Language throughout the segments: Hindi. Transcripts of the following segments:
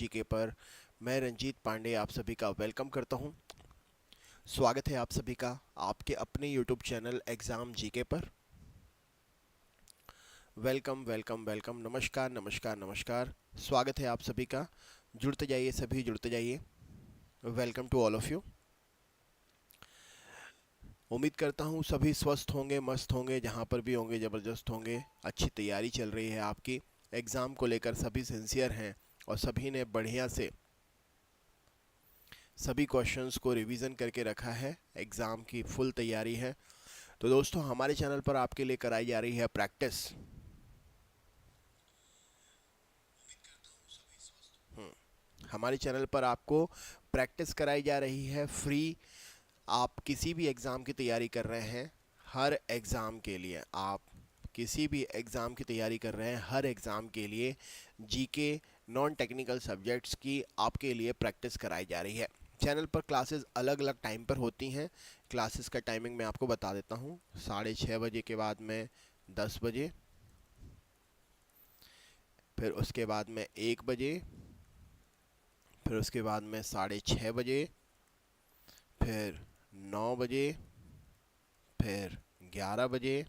जीके पर मैं रंजीत पांडे आप सभी का वेलकम करता हूं। स्वागत है आप सभी का आपके अपने यूट्यूब चैनल एग्ज़ाम जीके पर। वेलकम वेलकम वेलकम, नमस्कार नमस्कार नमस्कार। स्वागत है आप सभी का। जुड़ते जाइए, सभी जुड़ते जाइए। Welcome to all of you. उम्मीद करता हूं सभी स्वस्थ होंगे, मस्त होंगे, जहां पर भी होंगे ज़बरदस्त होंगे। अच्छी तैयारी चल रही है आपकी एग्ज़ाम को लेकर, सभी सिंसियर हैं और सभी ने बढ़िया से सभी क्वेश्चंस को रिवीजन करके रखा है। एग्ज़ाम की फुल तैयारी है। तो दोस्तों, हमारे चैनल पर आपके लिए कराई जा रही है प्रैक्टिस। हमारे चैनल पर आपको प्रैक्टिस कराई जा रही है फ्री। आप किसी भी एग्ज़ाम की तैयारी कर रहे हैं, हर एग्ज़ाम के लिए आप किसी भी एग्ज़ाम की तैयारी कर रहे हैं, हर एग्ज़ाम के लिए जीके नॉन टेक्निकल सब्जेक्ट्स की आपके लिए प्रैक्टिस कराई जा रही है। चैनल पर क्लासेस अलग अलग टाइम पर होती हैं। क्लासेस का टाइमिंग मैं आपको बता देता हूँ। 6:30 बजे के बाद में 10 बजे, फिर उसके बाद में 1 बजे, फिर उसके बाद में 6:30 बजे, फिर 9 बजे, फिर 11 बजे।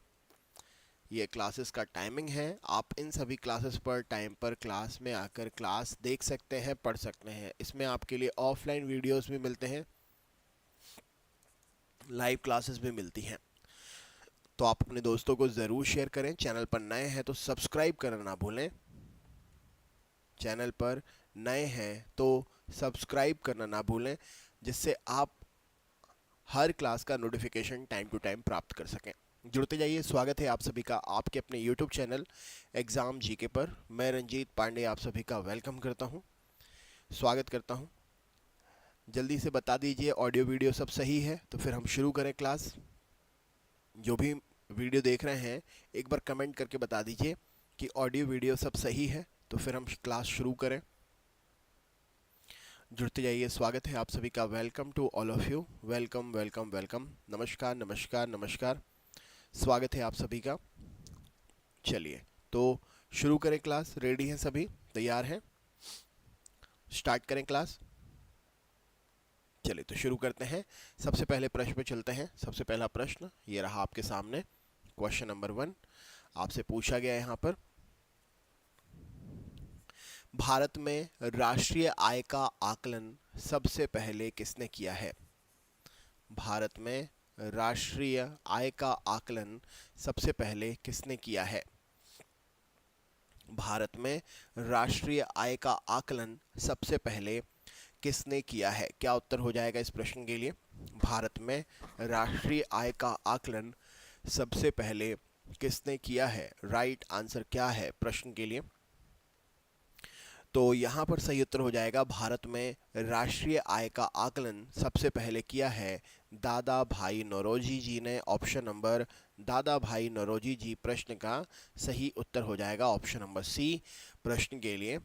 ये क्लासेस का टाइमिंग है। आप इन सभी क्लासेस पर टाइम पर क्लास में आकर क्लास देख सकते हैं, पढ़ सकते हैं। इसमें आपके लिए ऑफलाइन वीडियोस भी मिलते हैं, लाइव क्लासेस भी मिलती हैं। तो आप अपने दोस्तों को ज़रूर शेयर करें। चैनल पर नए हैं तो सब्सक्राइब करना ना भूलें। चैनल पर नए हैं तो सब्सक्राइब करना ना भूलें, जिससे आप हर क्लास का नोटिफिकेशन टाइम टू टाइम प्राप्त कर सकें। जुड़ते जाइए। स्वागत है आप सभी का आपके अपने यूट्यूब चैनल एग्ज़ाम जीके पर। मैं रंजीत पांडे आप सभी का वेलकम करता हूं, स्वागत करता हूं। जल्दी से बता दीजिए ऑडियो वीडियो सब सही है तो फिर हम शुरू करें क्लास। जो भी वीडियो देख रहे हैं एक बार कमेंट करके बता दीजिए कि ऑडियो वीडियो सब सही है तो फिर हम क्लास शुरू करें। जुड़ते जाइए। स्वागत है आप सभी का। Welcome to all of you. Welcome welcome welcome, नमस्कार नमस्कार नमस्कार। स्वागत है आप सभी का। चलिए तो शुरू करें क्लास। रेडी हैं सभी, तैयार हैं? स्टार्ट करें क्लास। चलिए तो शुरू करते हैं। सबसे पहले प्रश्न पे चलते हैं। सबसे पहला प्रश्न ये रहा आपके सामने। क्वेश्चन नंबर 1 आपसे पूछा गया है यहाँ पर, भारत में राष्ट्रीय आय का आकलन सबसे पहले किसने किया है? भारत में राष्ट्रीय आय का आकलन सबसे पहले किसने किया है? भारत में राष्ट्रीय आय का आकलन सबसे पहले किसने किया है? क्या उत्तर हो जाएगा इस प्रश्न के लिए? भारत में राष्ट्रीय आय का आकलन सबसे पहले किसने किया है? राइट आंसर क्या है प्रश्न के लिए? तो यहाँ पर सही उत्तर हो जाएगा, भारत में राष्ट्रीय आय का आकलन सबसे पहले किया है दादा भाई नौरोजी जी ने। ऑप्शन नंबर दादा भाई नौरोजी जी प्रश्न का सही उत्तर हो जाएगा। ऑप्शन नंबर सी प्रश्न के लिए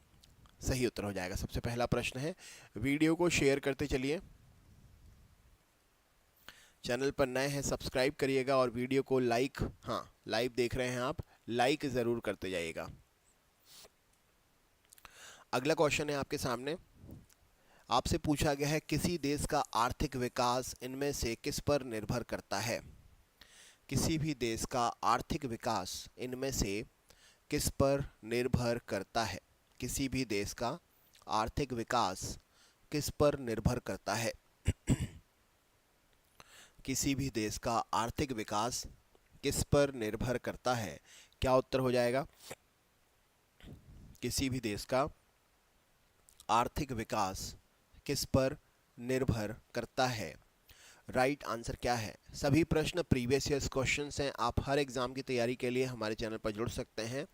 सही उत्तर हो जाएगा। सबसे पहला प्रश्न है। वीडियो को शेयर करते चलिए। चैनल पर नए हैं सब्सक्राइब करिएगा और वीडियो को लाइक, हाँ लाइव देख रहे हैं आप, लाइक ज़रूर करते जाइएगा। अगला क्वेश्चन है आपके सामने। आपसे पूछा गया है किसी देश का आर्थिक विकास इनमें से किस पर निर्भर करता है? किसी भी देश का आर्थिक विकास इनमें से किस पर निर्भर करता है? किसी भी देश का आर्थिक विकास किस पर निर्भर करता है? किसी भी देश का आर्थिक विकास किस पर निर्भर करता है? क्या उत्तर हो जाएगा? किसी भी देश का आर्थिक विकास किस पर निर्भर करता है? राइट आंसर क्या है? सभी प्रश्न प्रीवियस ईयर्स क्वेश्चंस हैं। आप हर एग्जाम की तैयारी के लिए हमारे चैनल पर जुड़ सकते हैं,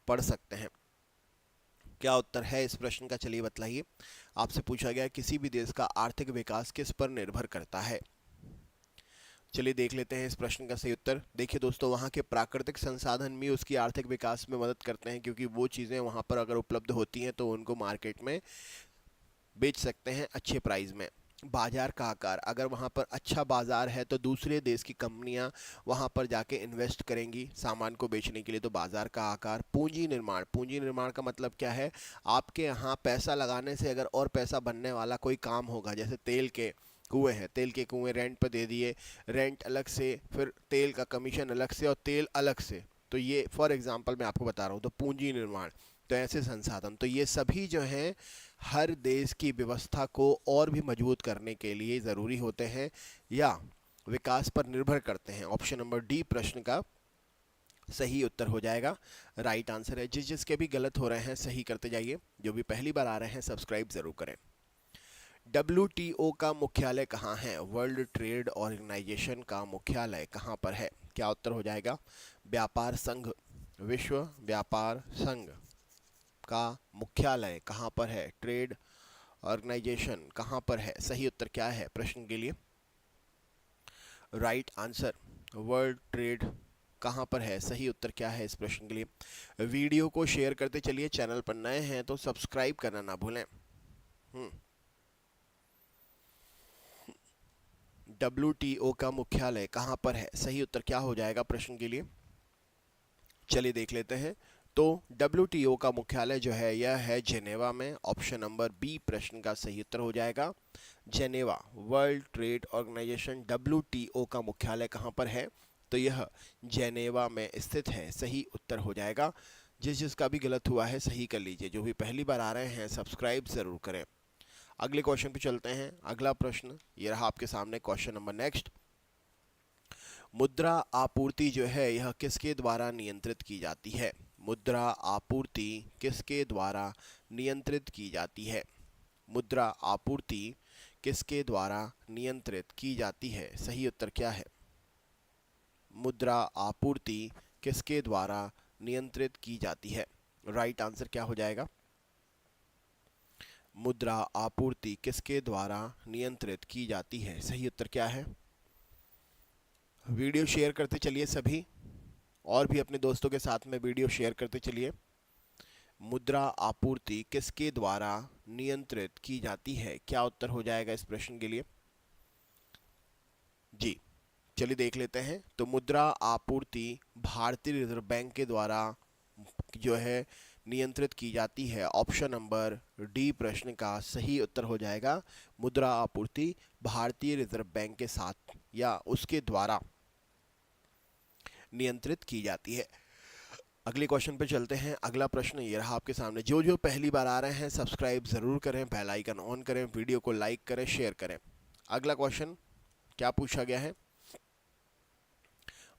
पढ़ सकते हैं। क्या उत्तर है इस प्रश्न का? चलिए बतलाइए। आपसे पूछा गया किसी भी देश का आर्थिक विकास किस पर निर्भर करता है। चलिए देख लेते हैं इस प्रश्न का सही उत्तर। देखिए दोस्तों, वहाँ के प्राकृतिक संसाधन भी उसकी आर्थिक विकास में मदद करते हैं, क्योंकि वो चीज़ें वहाँ पर अगर उपलब्ध होती हैं तो उनको मार्केट में बेच सकते हैं अच्छे प्राइस में। बाजार का आकार, अगर वहाँ पर अच्छा बाजार है तो दूसरे देश की कंपनियाँ वहाँ पर जाके इन्वेस्ट करेंगी सामान को बेचने के लिए, तो बाजार का आकार। पूंजी निर्माण, पूंजी निर्माण का मतलब क्या है, आपके यहाँ पैसा लगाने से अगर और पैसा बनने वाला कोई काम होगा, जैसे तेल के कुएं हैं, तेल के कुएं रेंट पर दे दिए, रेंट अलग से, फिर तेल का कमीशन अलग से और तेल अलग से, तो ये फॉर एग्जांपल मैं आपको बता रहा हूँ, तो पूंजी निर्माण, तो ऐसे संसाधन, तो ये सभी जो हैं हर देश की व्यवस्था को और भी मजबूत करने के लिए ज़रूरी होते हैं या विकास पर निर्भर करते हैं। ऑप्शन नंबर डी प्रश्न का सही उत्तर हो जाएगा, राइट आंसर है। जिसके भी गलत हो रहे हैं सही करते जाइए, जो भी पहली बार आ रहे हैं सब्सक्राइब ज़रूर करें। WTO का मुख्यालय कहाँ है? वर्ल्ड ट्रेड ऑर्गेनाइजेशन का मुख्यालय कहाँ पर है? क्या उत्तर हो जाएगा? व्यापार संघ, विश्व व्यापार संघ का मुख्यालय कहाँ पर है? ट्रेड ऑर्गेनाइजेशन कहाँ पर है? सही उत्तर क्या है प्रश्न के लिए? राइट आंसर, वर्ल्ड ट्रेड कहाँ पर है? सही उत्तर क्या है इस प्रश्न के लिए? वीडियो को शेयर करते चलिए, चैनल पर नए हैं तो सब्सक्राइब करना ना भूलें। WTO का मुख्यालय कहाँ पर है? सही उत्तर क्या हो जाएगा प्रश्न के लिए? चलिए देख लेते हैं। तो WTO का मुख्यालय जो है यह है जेनेवा में। ऑप्शन नंबर बी प्रश्न का सही उत्तर हो जाएगा, Geneva. World trade organization WTO का मुख्यालय कहाँ पर है? तो यह जेनेवा में स्थित है। सही उत्तर हो जाएगा। जिसका भी गलत हुआ है सही कर लीजिए। जो भी पहली बार आ रहे हैं सब्सक्राइब ज़रूर करें। अगले क्वेश्चन पे चलते हैं। अगला प्रश्न ये रहा आपके सामने, क्वेश्चन नंबर नेक्स्ट। मुद्रा आपूर्ति जो है यह किसके द्वारा नियंत्रित की जाती है? मुद्रा आपूर्ति किसके द्वारा नियंत्रित की जाती है? मुद्रा आपूर्ति किसके द्वारा नियंत्रित की जाती है? सही उत्तर क्या है? मुद्रा आपूर्ति किसके द्वारा नियंत्रित की जाती है? राइट आंसर क्या हो जाएगा? मुद्रा आपूर्ति किसके द्वारा नियंत्रित की जाती है? सही उत्तर क्या है? वीडियो शेयर करते चलिए सभी, और भी अपने दोस्तों के साथ में वीडियो शेयर करते चलिए। मुद्रा आपूर्ति किसके द्वारा नियंत्रित की जाती है? क्या उत्तर हो जाएगा इस प्रश्न के लिए? जी चलिए देख लेते हैं। तो मुद्रा आपूर्ति भारतीय रिजर्व बैंक के द्वारा जो है नियंत्रित की जाती है। ऑप्शन नंबर डी प्रश्न का सही उत्तर हो जाएगा। मुद्रा आपूर्ति भारतीय रिजर्व बैंक के साथ या उसके द्वारा नियंत्रित की जाती है। अगले क्वेश्चन पे चलते हैं। अगला प्रश्न ये रहा आपके सामने। जो पहली बार आ रहे हैं सब्सक्राइब ज़रूर करें, बेल आइकन ऑन करें, वीडियो को लाइक करें, शेयर करें। अगला क्वेश्चन क्या पूछा गया है?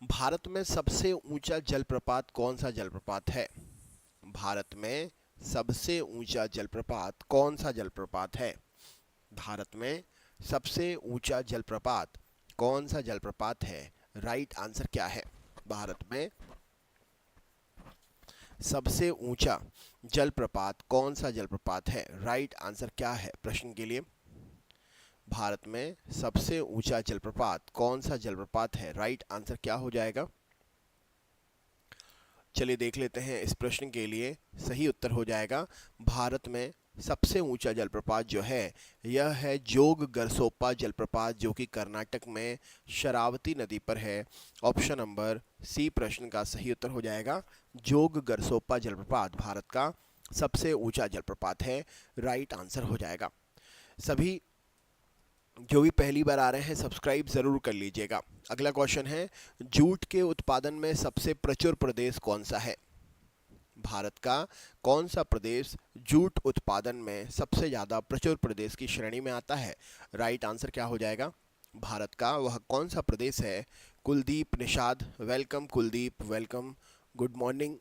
भारत में सबसे ऊंचा जलप्रपात कौन सा जलप्रपात है? भारत में सबसे ऊंचा जलप्रपात कौन सा जलप्रपात है? भारत में सबसे ऊंचा जलप्रपात कौन सा जलप्रपात है? राइट आंसर क्या है? भारत में सबसे ऊंचा जलप्रपात कौन सा जलप्रपात है? राइट आंसर क्या है प्रश्न के लिए? भारत में सबसे ऊंचा जलप्रपात कौन सा जलप्रपात है? राइट आंसर क्या हो जाएगा? चलिए देख लेते हैं। इस प्रश्न के लिए सही उत्तर हो जाएगा, भारत में सबसे ऊंचा जलप्रपात जो है यह है जोग गरसोप्पा जलप्रपात, जो कि कर्नाटक में शरावती नदी पर है। ऑप्शन नंबर सी प्रश्न का सही उत्तर हो जाएगा। जोग गरसोप्पा जलप्रपात भारत का सबसे ऊंचा जलप्रपात है। राइट आंसर हो जाएगा। सभी जो भी पहली बार आ रहे हैं सब्सक्राइब ज़रूर कर लीजिएगा। अगला क्वेश्चन है, जूट के उत्पादन में सबसे प्रचुर प्रदेश कौन सा है? भारत का कौन सा प्रदेश जूट उत्पादन में सबसे ज़्यादा प्रचुर प्रदेश की श्रेणी में आता है? राइट आंसर क्या हो जाएगा? भारत का वह कौन सा प्रदेश है? Kuldeep Nishad, welcome Kuldeep, welcome, good morning.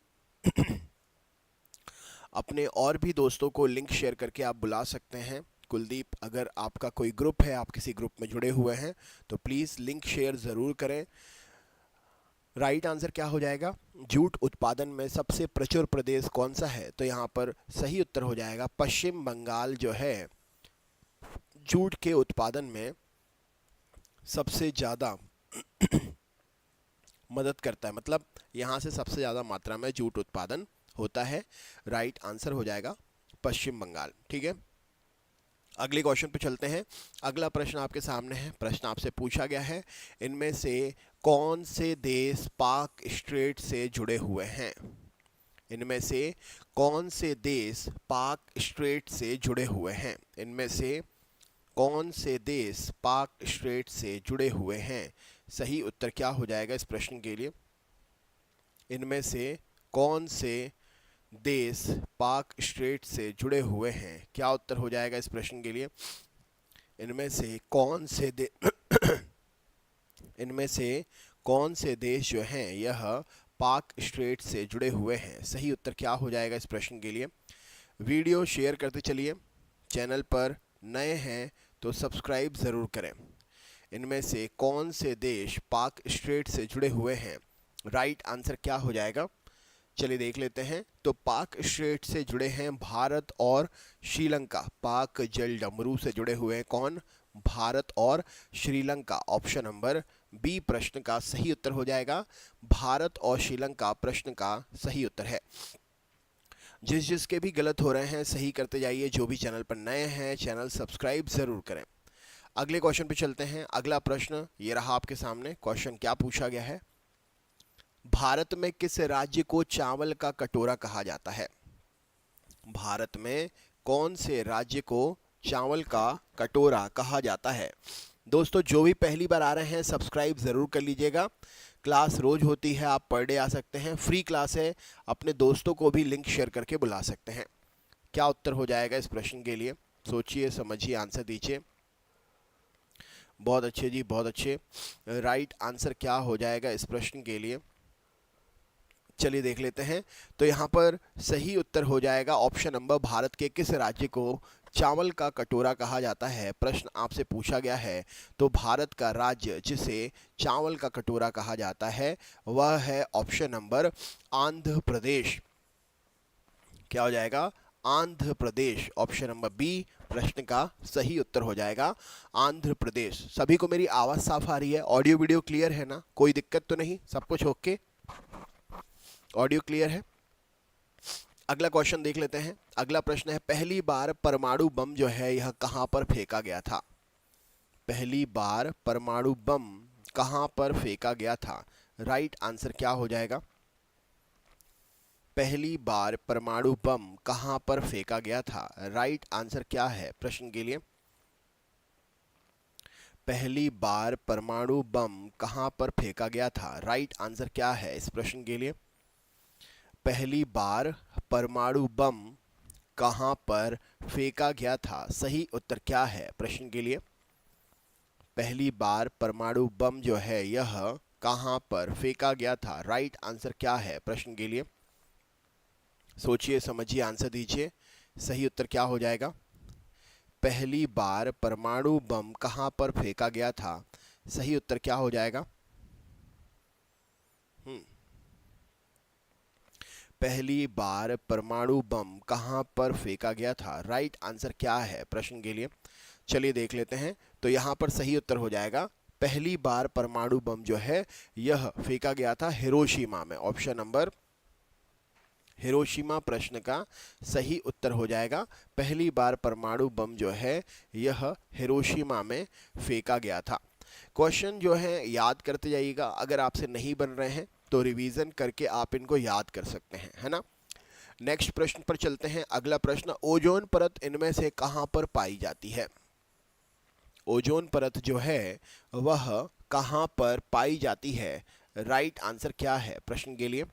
अपने और भी दोस्तों को लिंक शेयर करके आप बुला सकते हैं। कुलदीप, अगर आपका कोई ग्रुप है, आप किसी ग्रुप में जुड़े हुए हैं तो प्लीज़ लिंक शेयर ज़रूर करें। राइट आंसर क्या हो जाएगा? जूट उत्पादन में सबसे प्रचुर प्रदेश कौन सा है? तो यहाँ पर सही उत्तर हो जाएगा पश्चिम बंगाल जो है जूट के उत्पादन में सबसे ज़्यादा मदद करता है, मतलब यहाँ से सबसे ज़्यादा मात्रा में जूट उत्पादन होता है। राइट आंसर हो जाएगा पश्चिम बंगाल। ठीक है, अगले क्वेश्चन पे चलते हैं। अगला प्रश्न आपके सामने है। प्रश्न आपसे पूछा गया है, इनमें से कौन से देश पाक स्ट्रेट से जुड़े हुए हैं? इनमें से कौन से देश पाक स्ट्रेट से जुड़े हुए हैं? इनमें से कौन से देश पाक स्ट्रेट से जुड़े हुए हैं? सही उत्तर क्या हो जाएगा इस प्रश्न के लिए? इनमें से कौन से देश पाक स्ट्रेट से जुड़े हुए हैं? क्या उत्तर हो जाएगा इस प्रश्न के लिए? इनमें से कौन से इनमें से कौन से देश जो हैं यह पाक स्ट्रेट से जुड़े हुए हैं? सही उत्तर क्या हो जाएगा इस प्रश्न के लिए? वीडियो शेयर करते चलिए। चैनल पर नए हैं तो सब्सक्राइब ज़रूर करें। इनमें से कौन से देश पाक स्ट्रेट से जुड़े हुए हैं? राइट आंसर क्या हो जाएगा? चलिए देख लेते हैं। तो पाक स्ट्रेट से जुड़े हैं भारत और श्रीलंका। पाक जल डमरू से जुड़े हुए हैं कौन? भारत और श्रीलंका। ऑप्शन नंबर बी प्रश्न का सही उत्तर हो जाएगा। भारत और श्रीलंका प्रश्न का सही उत्तर है। जिसके भी गलत हो रहे हैं सही करते जाइए। जो भी चैनल पर नए हैं चैनल सब्सक्राइब ज़रूर करें। अगले क्वेश्चन पे चलते हैं। अगला प्रश्न ये रहा आपके सामने। क्वेश्चन क्या पूछा गया है? भारत में किस राज्य को चावल का कटोरा कहा जाता है? भारत में कौन से राज्य को चावल का कटोरा कहा जाता है? दोस्तों जो भी पहली बार आ रहे हैं सब्सक्राइब ज़रूर कर लीजिएगा। क्लास रोज़ होती है, आप पर डे आ सकते हैं, फ्री क्लास है। अपने दोस्तों को भी लिंक शेयर करके बुला सकते हैं। क्या उत्तर हो जाएगा इस प्रश्न के लिए? सोचिए, समझिए, आंसर दीजिए। बहुत अच्छे जी, बहुत अच्छे। राइट आंसर क्या हो जाएगा इस प्रश्न के लिए? चलिए देख लेते हैं। तो यहाँ पर सही उत्तर हो जाएगा ऑप्शन नंबर, भारत के किस राज्य को चावल का कटोरा कहा जाता है? प्रश्न आपसे पूछा गया है तो भारत का राज्य जिसे चावल का कटोरा कहा जाता है वह है ऑप्शन नंबर आंध्र प्रदेश। क्या हो जाएगा? Andhra Pradesh. Option number B प्रश्न का सही उत्तर हो जाएगा, आंध्र प्रदेश। सभी को मेरी आवाज़ साफ आ रही है? ऑडियो वीडियो क्लियर है ना? कोई दिक्कत तो नहीं? सब कुछ ओके? ऑडियो क्लियर है? अगला क्वेश्चन देख लेते हैं। अगला प्रश्न है, पहली बार परमाणु बम जो है यह कहां पर फेंका गया था? पहली बार परमाणु बम कहां पर फेंका गया था? राइट आंसर क्या हो जाएगा? पहली बार परमाणु बम कहां पर फेंका गया था? राइट आंसर क्या है प्रश्न के लिए? पहली बार परमाणु बम कहां पर फेंका गया था? राइट आंसर क्या है इस प्रश्न के लिए? पहली बार परमाणु बम कहां पर फेंका गया था? सही उत्तर क्या है प्रश्न के लिए? पहली बार परमाणु बम जो है यह कहां पर फेंका गया था? राइट आंसर क्या है प्रश्न के लिए? सोचिए, समझिए, आंसर दीजिए। सही उत्तर क्या हो जाएगा? पहली बार परमाणु बम कहां पर फेंका गया था? सही उत्तर क्या हो जाएगा? पहली बार परमाणु बम कहां पर फेंका गया था? राइट आंसर क्या है प्रश्न के लिए? चलिए देख लेते हैं। तो यहां पर सही उत्तर हो जाएगा, पहली बार परमाणु बम जो है यह फेंका गया था हिरोशिमा में। ऑप्शन नंबर हिरोशिमा प्रश्न का सही उत्तर हो जाएगा। पहली बार परमाणु बम जो है यह हिरोशिमा में फेंका गया था। क्वेश्चन जो है याद करते जाइएगा। अगर आपसे नहीं बन रहे हैं तो रिवीजन करके आप इनको याद कर सकते हैं, है ना। नेक्स्ट प्रश्न पर चलते हैं। अगला प्रश्न, ओजोन परत इनमें से कहां पर पाई जाती है? ओजोन परत जो है वह कहां पर पाई जाती है? राइट आंसर क्या है प्रश्न के लिए?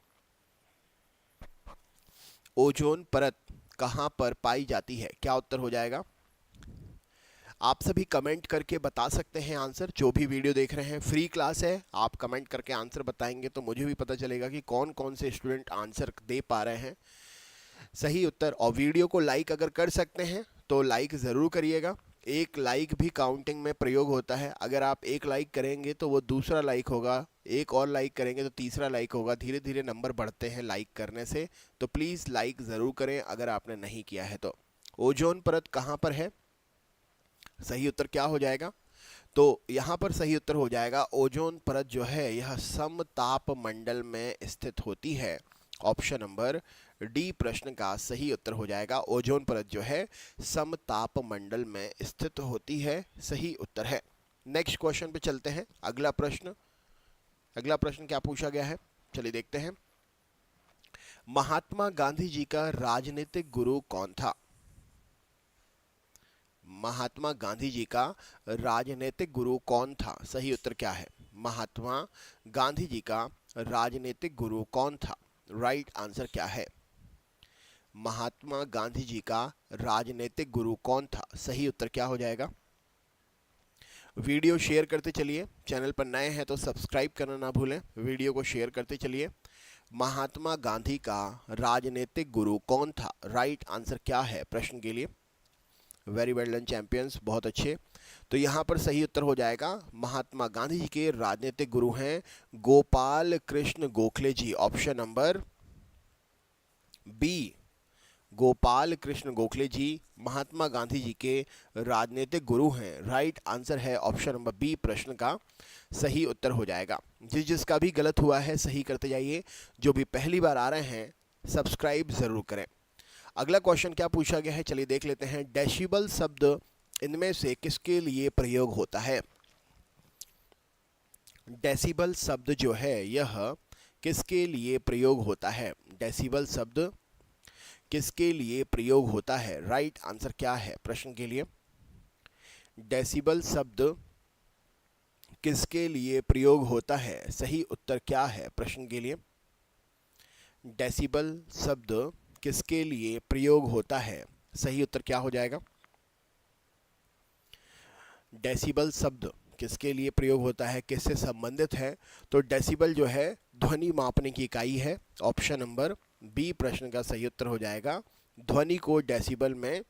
ओजोन परत कहां पर पाई जाती है? क्या उत्तर हो जाएगा? आप सभी कमेंट करके बता सकते हैं आंसर। जो भी वीडियो देख रहे हैं, फ्री क्लास है, आप कमेंट करके आंसर बताएंगे तो मुझे भी पता चलेगा कि कौन कौन से स्टूडेंट आंसर दे पा रहे हैं सही उत्तर। और वीडियो को लाइक अगर कर सकते हैं तो लाइक ज़रूर करिएगा। एक लाइक भी काउंटिंग में प्रयोग होता है। अगर आप एक लाइक करेंगे तो वो दूसरा लाइक होगा, एक और लाइक करेंगे तो तीसरा लाइक होगा। धीरे धीरे नंबर बढ़ते हैं लाइक करने से, तो प्लीज़ लाइक ज़रूर करें अगर आपने नहीं किया है तो। ओजोन परत कहाँ पर है? सही उत्तर क्या हो जाएगा? तो यहाँ पर सही उत्तर हो जाएगा, ओजोन परत जो है यह समताप मंडल में स्थित होती है। ऑप्शन नंबर डी प्रश्न का सही उत्तर हो जाएगा। ओजोन परत जो है समताप मंडल में स्थित होती है, सही उत्तर है। नेक्स्ट क्वेश्चन पे चलते हैं। अगला प्रश्न क्या पूछा गया है, चलिए देखते हैं। महात्मा गांधी जी का राजनीतिक गुरु कौन था? महात्मा गांधी जी का राजनीतिक गुरु कौन था? सही उत्तर क्या है? महात्मा गांधी जी का राजनीतिक गुरु कौन था? राइट आंसर क्या है? महात्मा गांधी जी का राजनीतिक गुरु कौन था? सही उत्तर क्या हो जाएगा? वीडियो शेयर करते चलिए, चैनल पर नए हैं तो सब्सक्राइब करना ना भूलें, वीडियो को शेयर करते चलिए। महात्मा गांधी का राजनीतिक गुरु कौन था? राइट आंसर क्या है प्रश्न के लिए? वेरी वेल डन चैंपियंस, बहुत अच्छे। तो यहाँ पर सही उत्तर हो जाएगा, महात्मा गांधी जी के राजनीतिक गुरु हैं Gopal Krishna Gokhale ji. Option number B, Gopal Krishna Gokhale ji Mahatma Gandhi ji के राजनीतिक गुरु हैं। राइट आंसर है ऑप्शन नंबर बी, प्रश्न का सही उत्तर हो जाएगा। जिसका भी गलत हुआ है सही करते जाइए। जो भी पहली बार आ रहे हैं सब्सक्राइब जरूर करें। अगला क्वेश्चन क्या पूछा गया है, चलिए देख लेते हैं। डेसिबल शब्द इनमें से किसके लिए प्रयोग होता है? डेसिबल शब्द जो है यह किसके लिए प्रयोग होता है? डेसिबल शब्द किसके लिए प्रयोग होता है? राइट आंसर क्या है प्रश्न के लिए? डेसिबल शब्द किसके लिए प्रयोग होता है? सही उत्तर क्या है प्रश्न के लिए? डेसिबल शब्द किसके लिए प्रयोग होता है? सही उत्तर क्या हो जाएगा? डेसिबल शब्द किसके लिए प्रयोग होता है, किससे संबंधित है? तो डेसिबल जो है ध्वनि मापने की इकाई है। ऑप्शन नंबर बी प्रश्न का सही उत्तर हो जाएगा। ध्वनि को डेसिबल में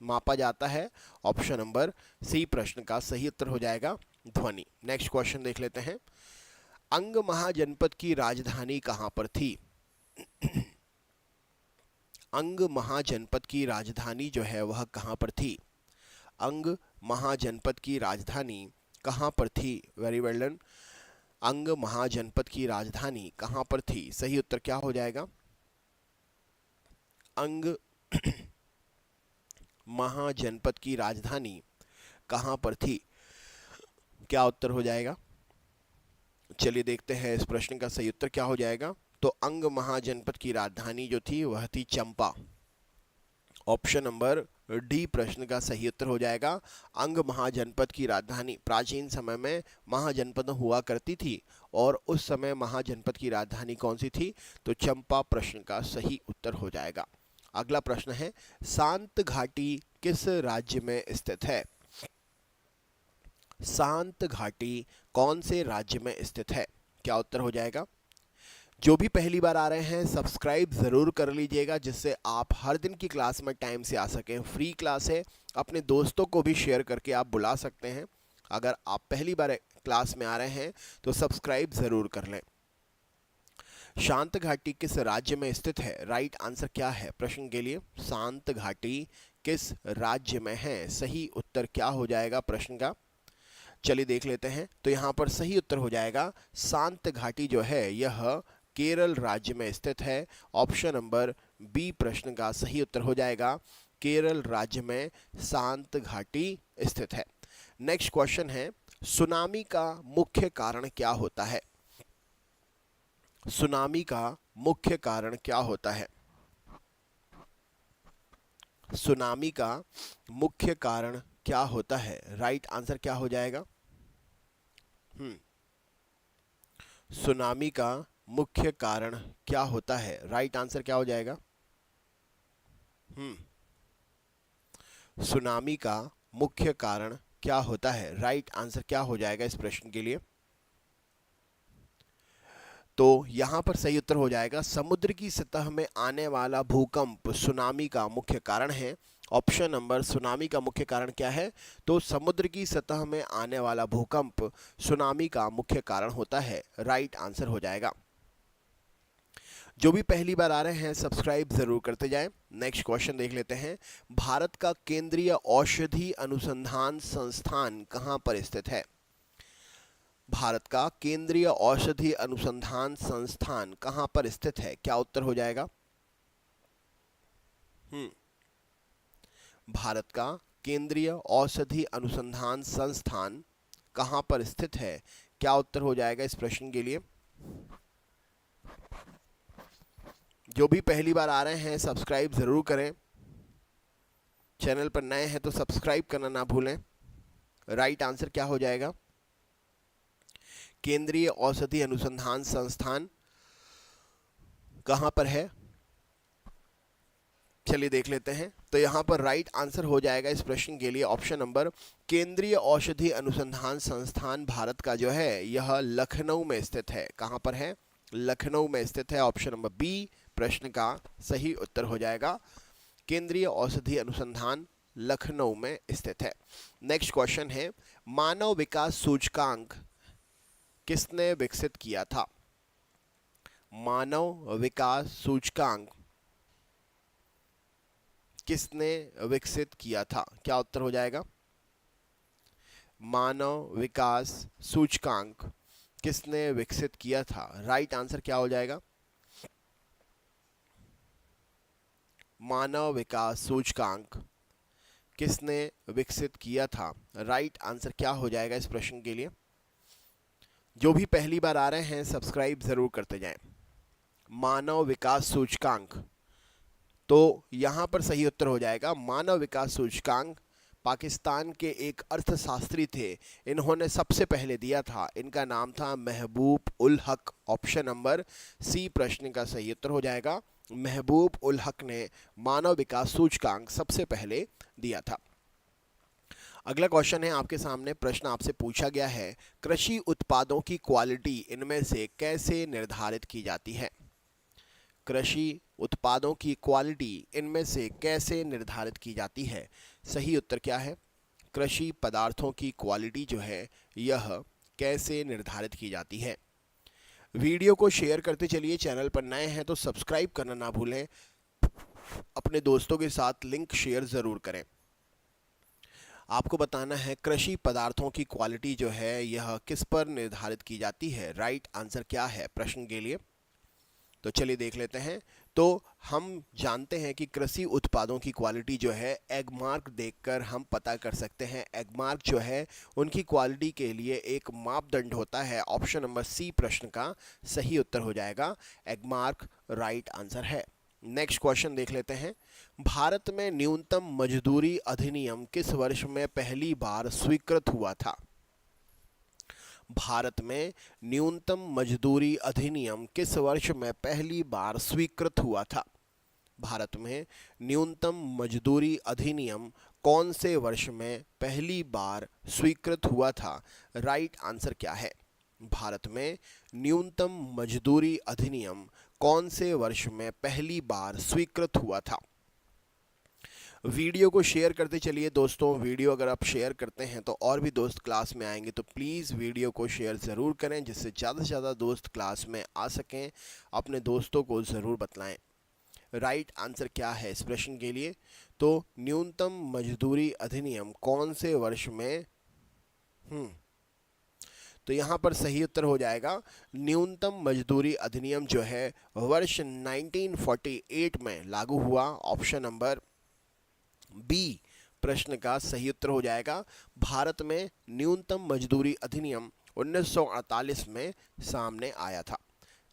मापा जाता है। ऑप्शन नंबर सी प्रश्न का सही उत्तर हो जाएगा, ध्वनि। नेक्स्ट क्वेश्चन देख लेते हैं। अंग महाजनपद की राजधानी कहां पर थी? अंग महाजनपद की राजधानी जो है वह कहां पर थी? अंग महाजनपद की राजधानी कहां पर थी? Very well done. अंग महाजनपद की राजधानी कहां पर थी? सही उत्तर क्या हो जाएगा? अंग महाजनपद की राजधानी कहां पर थी? क्या उत्तर हो जाएगा? चलिए देखते हैं इस प्रश्न का सही उत्तर क्या हो जाएगा। तो अंग महाजनपद की राजधानी जो थी वह थी चंपा। ऑप्शन नंबर डी प्रश्न का सही उत्तर हो जाएगा। अंग महाजनपद की राजधानी प्राचीन समय में महाजनपद हुआ करती थी और उस समय महाजनपद की राजधानी कौन सी थी? तो चंपा प्रश्न का सही उत्तर हो जाएगा। अगला प्रश्न है, शांत घाटी किस राज्य में स्थित है? शांत घाटी कौन से राज्य में स्थित है? क्या उत्तर हो जाएगा? जो भी पहली बार आ रहे हैं सब्सक्राइब ज़रूर कर लीजिएगा, जिससे आप हर दिन की क्लास में टाइम से आ सकें। फ्री क्लास है, अपने दोस्तों को भी शेयर करके आप बुला सकते हैं। अगर आप पहली बार क्लास में आ रहे हैं तो सब्सक्राइब ज़रूर कर लें। शांत घाटी किस राज्य में स्थित है? राइट आंसर क्या है प्रश्न के लिए? शांत घाटी किस राज्य में है? सही उत्तर क्या हो जाएगा प्रश्न का? चलिए देख लेते हैं। तो यहाँ पर सही उत्तर हो जाएगा, शांत घाटी जो है यह केरल राज्य में स्थित है। ऑप्शन नंबर बी प्रश्न का सही उत्तर हो जाएगा, केरल राज्य में शांत घाटी स्थित है। नेक्स्ट क्वेश्चन है, सुनामी का मुख्य कारण क्या होता है? सुनामी का मुख्य कारण क्या होता है? सुनामी का मुख्य कारण क्या होता है? राइट आंसर क्या हो जाएगा? सुनामी का मुख्य कारण क्या होता है? राइट आंसर क्या हो जाएगा? सुनामी का मुख्य कारण क्या होता है? राइट आंसर क्या हो जाएगा इस प्रश्न के लिए? तो यहां पर सही उत्तर हो जाएगा, समुद्र की सतह में आने वाला भूकंप सुनामी का मुख्य कारण है। ऑप्शन नंबर सुनामी का मुख्य कारण क्या है? तो समुद्र की सतह में आने वाला भूकंप सुनामी का मुख्य कारण होता है। राइट आंसर हो जाएगा। जो भी पहली बार आ रहे हैं सब्सक्राइब जरूर करते जाएं। नेक्स्ट क्वेश्चन देख लेते हैं। भारत का केंद्रीय औषधि अनुसंधान संस्थान कहां पर स्थित है? भारत का केंद्रीय औषधि अनुसंधान संस्थान कहां पर स्थित है? क्या उत्तर हो जाएगा? भारत का केंद्रीय औषधि अनुसंधान संस्थान कहाँ पर स्थित है? क्या उत्तर हो जाएगा इस प्रश्न के लिए? जो भी पहली बार आ रहे हैं सब्सक्राइब ज़रूर करें, चैनल पर नए हैं तो सब्सक्राइब करना ना भूलें। राइट आंसर क्या हो जाएगा? केंद्रीय औषधि अनुसंधान संस्थान कहाँ पर है? चलिए देख लेते हैं। तो यहाँ पर राइट आंसर हो जाएगा इस प्रश्न के लिए ऑप्शन नंबर, केंद्रीय औषधि अनुसंधान संस्थान भारत का जो है यह लखनऊ में स्थित है। कहाँ पर है? लखनऊ में स्थित है। ऑप्शन नंबर बी प्रश्न का सही उत्तर हो जाएगा। केंद्रीय औषधि अनुसंधान लखनऊ में स्थित है। नेक्स्ट क्वेश्चन है, मानव विकास सूचकांक किसने विकसित किया था? मानव विकास सूचकांक किसने विकसित किया था? क्या उत्तर हो जाएगा? मानव विकास सूचकांक किसने विकसित किया था? राइट आंसर क्या हो जाएगा? मानव विकास सूचकांक किसने विकसित किया था? राइट आंसर क्या हो जाएगा इस प्रश्न के लिए? जो भी पहली बार आ रहे हैं सब्सक्राइब जरूर करते जाएं। मानव विकास सूचकांक, तो यहां पर सही उत्तर हो जाएगा मानव विकास सूचकांक पाकिस्तान के एक अर्थशास्त्री थे, इन्होंने सबसे पहले दिया था। इनका नाम था महबूब उल हक। ऑप्शन नंबर सी प्रश्न का सही उत्तर हो जाएगा। महबूब उल हक ने मानव विकास सूचकांक सबसे पहले दिया था। अगला क्वेश्चन है आपके सामने। प्रश्न आपसे पूछा गया है, कृषि उत्पादों की क्वालिटी इनमें से कैसे निर्धारित की जाती है? कृषि उत्पादों की क्वालिटी इनमें से कैसे निर्धारित की जाती है? सही उत्तर क्या है? कृषि पदार्थों की क्वालिटी जो है यह कैसे निर्धारित की जाती है? वीडियो को शेयर करते चलिए, चैनल पर नए हैं तो सब्सक्राइब करना ना भूलें, अपने दोस्तों के साथ लिंक शेयर ज़रूर करें। आपको बताना है कृषि पदार्थों की क्वालिटी जो है यह किस पर निर्धारित की जाती है। राइट आंसर क्या है प्रश्न के लिए? तो चलिए देख लेते हैं। तो हम जानते हैं कि कृषि उत्पादों की क्वालिटी जो है एग मार्क देखकर हम पता कर सकते हैं। एग मार्क जो है उनकी क्वालिटी के लिए एक मापदंड होता है। ऑप्शन नंबर सी प्रश्न का सही उत्तर हो जाएगा। एग मार्क राइट आंसर है। नेक्स्ट क्वेश्चन देख लेते हैं। भारत में न्यूनतम मजदूरी अधिनियम किस वर्ष में पहली बार स्वीकृत हुआ था? भारत में न्यूनतम मजदूरी अधिनियम किस वर्ष में पहली बार स्वीकृत हुआ था? भारत में न्यूनतम मजदूरी अधिनियम कौन से वर्ष में पहली बार स्वीकृत हुआ था? राइट आंसर क्या है? भारत में न्यूनतम मजदूरी अधिनियम कौन से वर्ष में पहली बार स्वीकृत हुआ था? वीडियो को शेयर करते चलिए दोस्तों। वीडियो अगर आप शेयर करते हैं तो और भी दोस्त क्लास में आएंगे, तो प्लीज़ वीडियो को शेयर ज़रूर करें जिससे ज़्यादा से ज़्यादा दोस्त क्लास में आ सकें। अपने दोस्तों को ज़रूर बतलाएं। राइट आंसर क्या है इस प्रश्न के लिए? तो न्यूनतम मजदूरी अधिनियम कौन से वर्ष में तो यहाँ पर सही उत्तर हो जाएगा न्यूनतम मजदूरी अधिनियम जो है वर्ष 1948 में लागू हुआ। ऑप्शन नंबर बी प्रश्न का सही उत्तर हो जाएगा। भारत में न्यूनतम मजदूरी अधिनियम 1948 में सामने आया था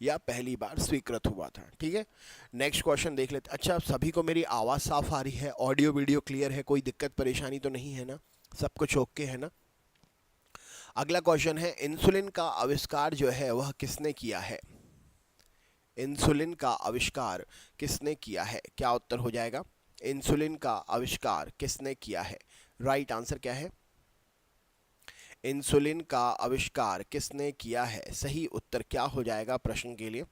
या पहली बार स्वीकृत हुआ था। ठीक है, नेक्स्ट क्वेश्चन देख लेते। अच्छा, सभी को मेरी आवाज़ साफ आ रही है? ऑडियो वीडियो क्लियर है? कोई दिक्कत परेशानी तो नहीं है ना? सब कुछ ओके है ना? अगला क्वेश्चन है, इंसुलिन का आविष्कार जो है वह किसने किया है? इंसुलिन का आविष्कार किसने किया है? क्या उत्तर हो जाएगा? इंसुलिन का आविष्कार किसने किया है? राइट आंसर क्या है? इंसुलिन का आविष्कार किसने किया है? सही उत्तर क्या हो जाएगा प्रश्न के लिए?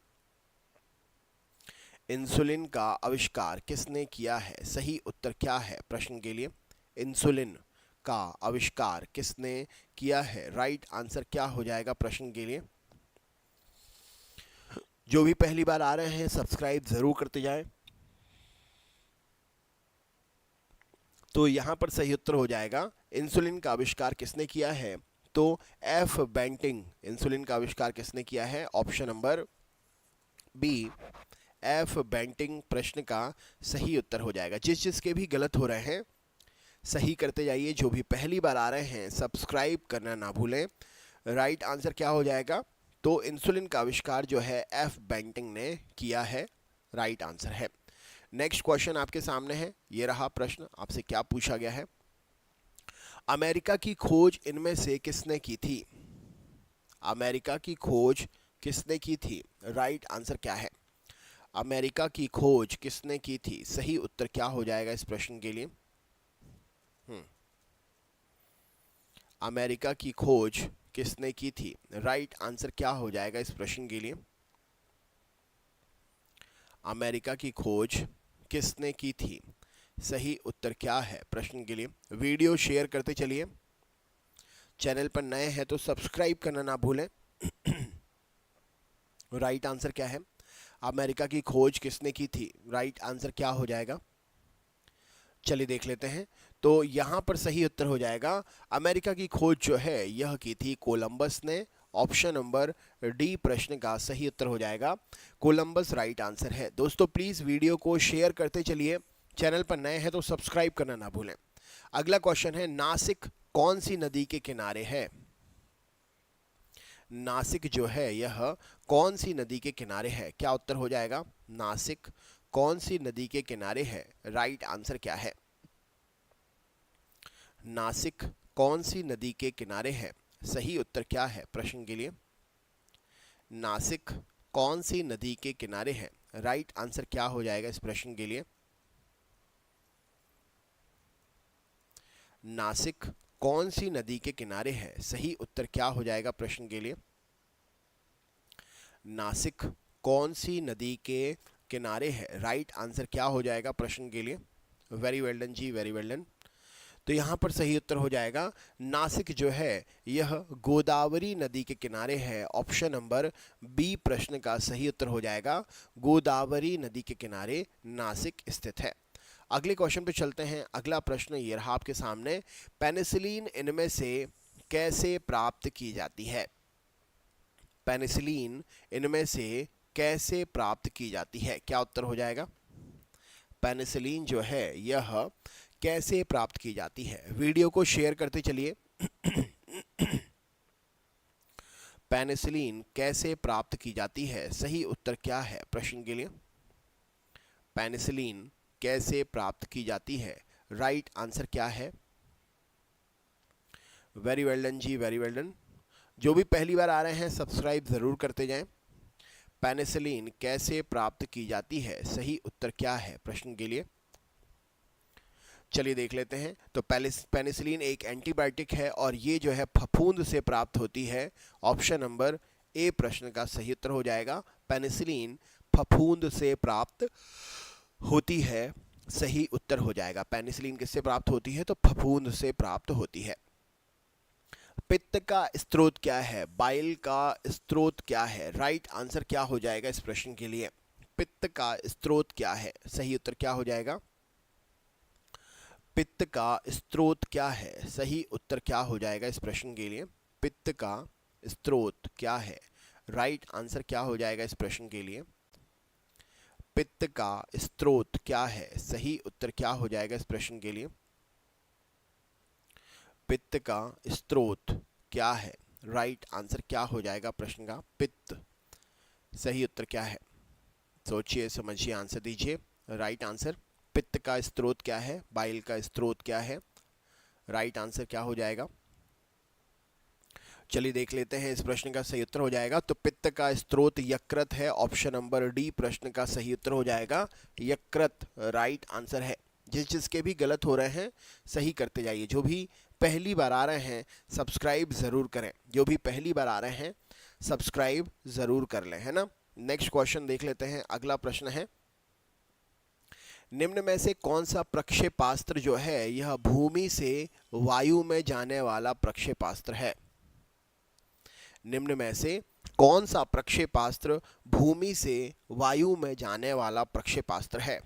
इंसुलिन का आविष्कार किसने किया है? सही उत्तर क्या है प्रश्न के लिए? इंसुलिन का आविष्कार किसने किया है? राइट आंसर क्या हो जाएगा प्रश्न के लिए? जो भी पहली बार आ रहे हैं सब्सक्राइब जरूर करते जाएं। तो यहाँ पर सही उत्तर हो जाएगा इंसुलिन का आविष्कार किसने किया है? तो एफ बेंटिंग इंसुलिन का आविष्कार किसने किया है? Option number B F Banting प्रश्न का सही उत्तर हो जाएगा। जिसके भी गलत हो रहे हैं सही करते जाइए। जो भी पहली बार आ रहे हैं सब्सक्राइब करना ना भूलें। राइट आंसर क्या हो जाएगा? तो इंसुलिन का आविष्कार जो है एफ बेंटिंग ने किया है, राइट आंसर है। नेक्स्ट क्वेश्चन आपके सामने है, ये रहा प्रश्न। आपसे क्या पूछा गया है? अमेरिका की खोज इनमें से किसने की थी? अमेरिका की खोज किसने की थी? राइट आंसर क्या है? अमेरिका की खोज किसने की थी? सही उत्तर क्या हो जाएगा इस प्रश्न के लिए? अमेरिका की खोज किसने की थी? राइट आंसर क्या हो जाएगा इस प्रश्न के लिए? अमेरिका की खोज किसने की थी? सही उत्तर क्या है प्रश्न के लिए? वीडियो शेयर करते चलिए। चैनल पर नए हैं तो सब्सक्राइब करना ना भूलें। राइट आंसर क्या है? अमेरिका की खोज किसने की थी? राइट आंसर क्या हो जाएगा? चलिए देख लेते हैं। तो यहाँ पर सही उत्तर हो जाएगा, अमेरिका की खोज जो है यह की थी कोलंबस ने। ऑप्शन नंबर डी प्रश्न का सही उत्तर हो जाएगा कोलंबस, राइट आंसर है। दोस्तों प्लीज़ वीडियो को शेयर करते चलिए। चैनल पर नए हैं तो सब्सक्राइब करना ना भूलें। अगला क्वेश्चन है, नासिक कौन सी नदी के किनारे है? नासिक जो है यह कौन सी नदी के किनारे है? क्या उत्तर हो जाएगा? नासिक कौन सी नदी के किनारे है? राइट आंसर क्या है? नासिक कौन सी नदी के किनारे है? सही उत्तर क्या है प्रश्न के लिए? नासिक कौन सी नदी के किनारे है? राइट आंसर क्या हो जाएगा इस प्रश्न के लिए? नासिक कौन सी नदी के किनारे है? सही उत्तर क्या हो जाएगा प्रश्न के लिए? नासिक कौन सी नदी के किनारे है? राइट आंसर क्या हो जाएगा प्रश्न के लिए? वेरी वेल डन जी, वेरी वेल डन। तो यहाँ पर सही उत्तर हो जाएगा नासिक जो है यह गोदावरी नदी के किनारे है। ऑप्शन नंबर बी प्रश्न का सही उत्तर हो जाएगा गोदावरी नदी के किनारे नासिक स्थित है। अगले क्वेश्चन पे चलते हैं। अगला प्रश्न ये रहा आपके सामने, पेनिसिलिन इनमें से कैसे प्राप्त की जाती है? पेनिसिलिन इनमें से कैसे प्राप्त की जाती है? क्या उत्तर हो जाएगा? पेनिसिलिन जो है यह कैसे प्राप्त की जाती है? वीडियो को शेयर करते चलिए। पेनिसिलिन कैसे प्राप्त की जाती है? सही उत्तर क्या है प्रश्न के लिए? पेनिसिलिन कैसे प्राप्त की जाती है? राइट आंसर क्या है? वेरी वेल डन जी, वेरी वेल डन। जो भी पहली बार आ रहे हैं सब्सक्राइब ज़रूर करते जाएं। पेनिसिलिन कैसे प्राप्त की जाती है? सही उत्तर क्या है प्रश्न के लिए? चलिए देख लेते हैं। तो पेनिसिलिन एक एंटीबायोटिक है और ये जो है फफूंद से प्राप्त होती है। ऑप्शन नंबर ए प्रश्न का सही उत्तर हो जाएगा पेनिसिलिन फफूंद से प्राप्त होती है। सही उत्तर हो जाएगा। पेनिसिलिन किससे प्राप्त होती है? तो फफूंद से प्राप्त होती है। पित्त का स्रोत क्या है? बाइल का स्रोत क्या है? राइट आंसर क्या हो जाएगा इस प्रश्न के लिए? पित्त का स्रोत क्या है? सही उत्तर क्या हो जाएगा? पित्त का स्रोत क्या है? सही उत्तर क्या हो जाएगा इस प्रश्न के लिए? पित्त का स्रोत क्या है? राइट आंसर क्या हो जाएगा इस प्रश्न के लिए? पित्त का स्रोत क्या है? सही उत्तर क्या हो जाएगा इस प्रश्न के लिए? पित्त का स्रोत क्या है? राइट आंसर क्या हो जाएगा प्रश्न का? पित्त। सही उत्तर क्या है? सोचिए, समझिए, आंसर दीजिए। राइट आंसर पित्त का स्रोत क्या है? बाइल का स्रोत क्या है? राइट आंसर क्या हो जाएगा? चलिए देख लेते हैं। इस प्रश्न का सही उत्तर हो जाएगा तो पित्त का स्रोत यकृत है। ऑप्शन नंबर डी प्रश्न का सही उत्तर हो जाएगा यकृत, राइट आंसर है। जिसके भी गलत हो रहे हैं सही करते जाइए। जो भी पहली बार आ रहे हैं सब्सक्राइब ज़रूर करें। जो भी पहली बार आ रहे हैं सब्सक्राइब ज़रूर कर लें, है ना। नेक्स्ट क्वेश्चन देख लेते हैं। अगला प्रश्न है, निम्न में से कौन सा प्रक्षेपास्त्र जो है यह भूमि से वायु में जाने वाला प्रक्षेपास्त्र है? निम्न में से कौन सा प्रक्षेपास्त्र भूमि से वायु में जाने वाला प्रक्षेपास्त्र है?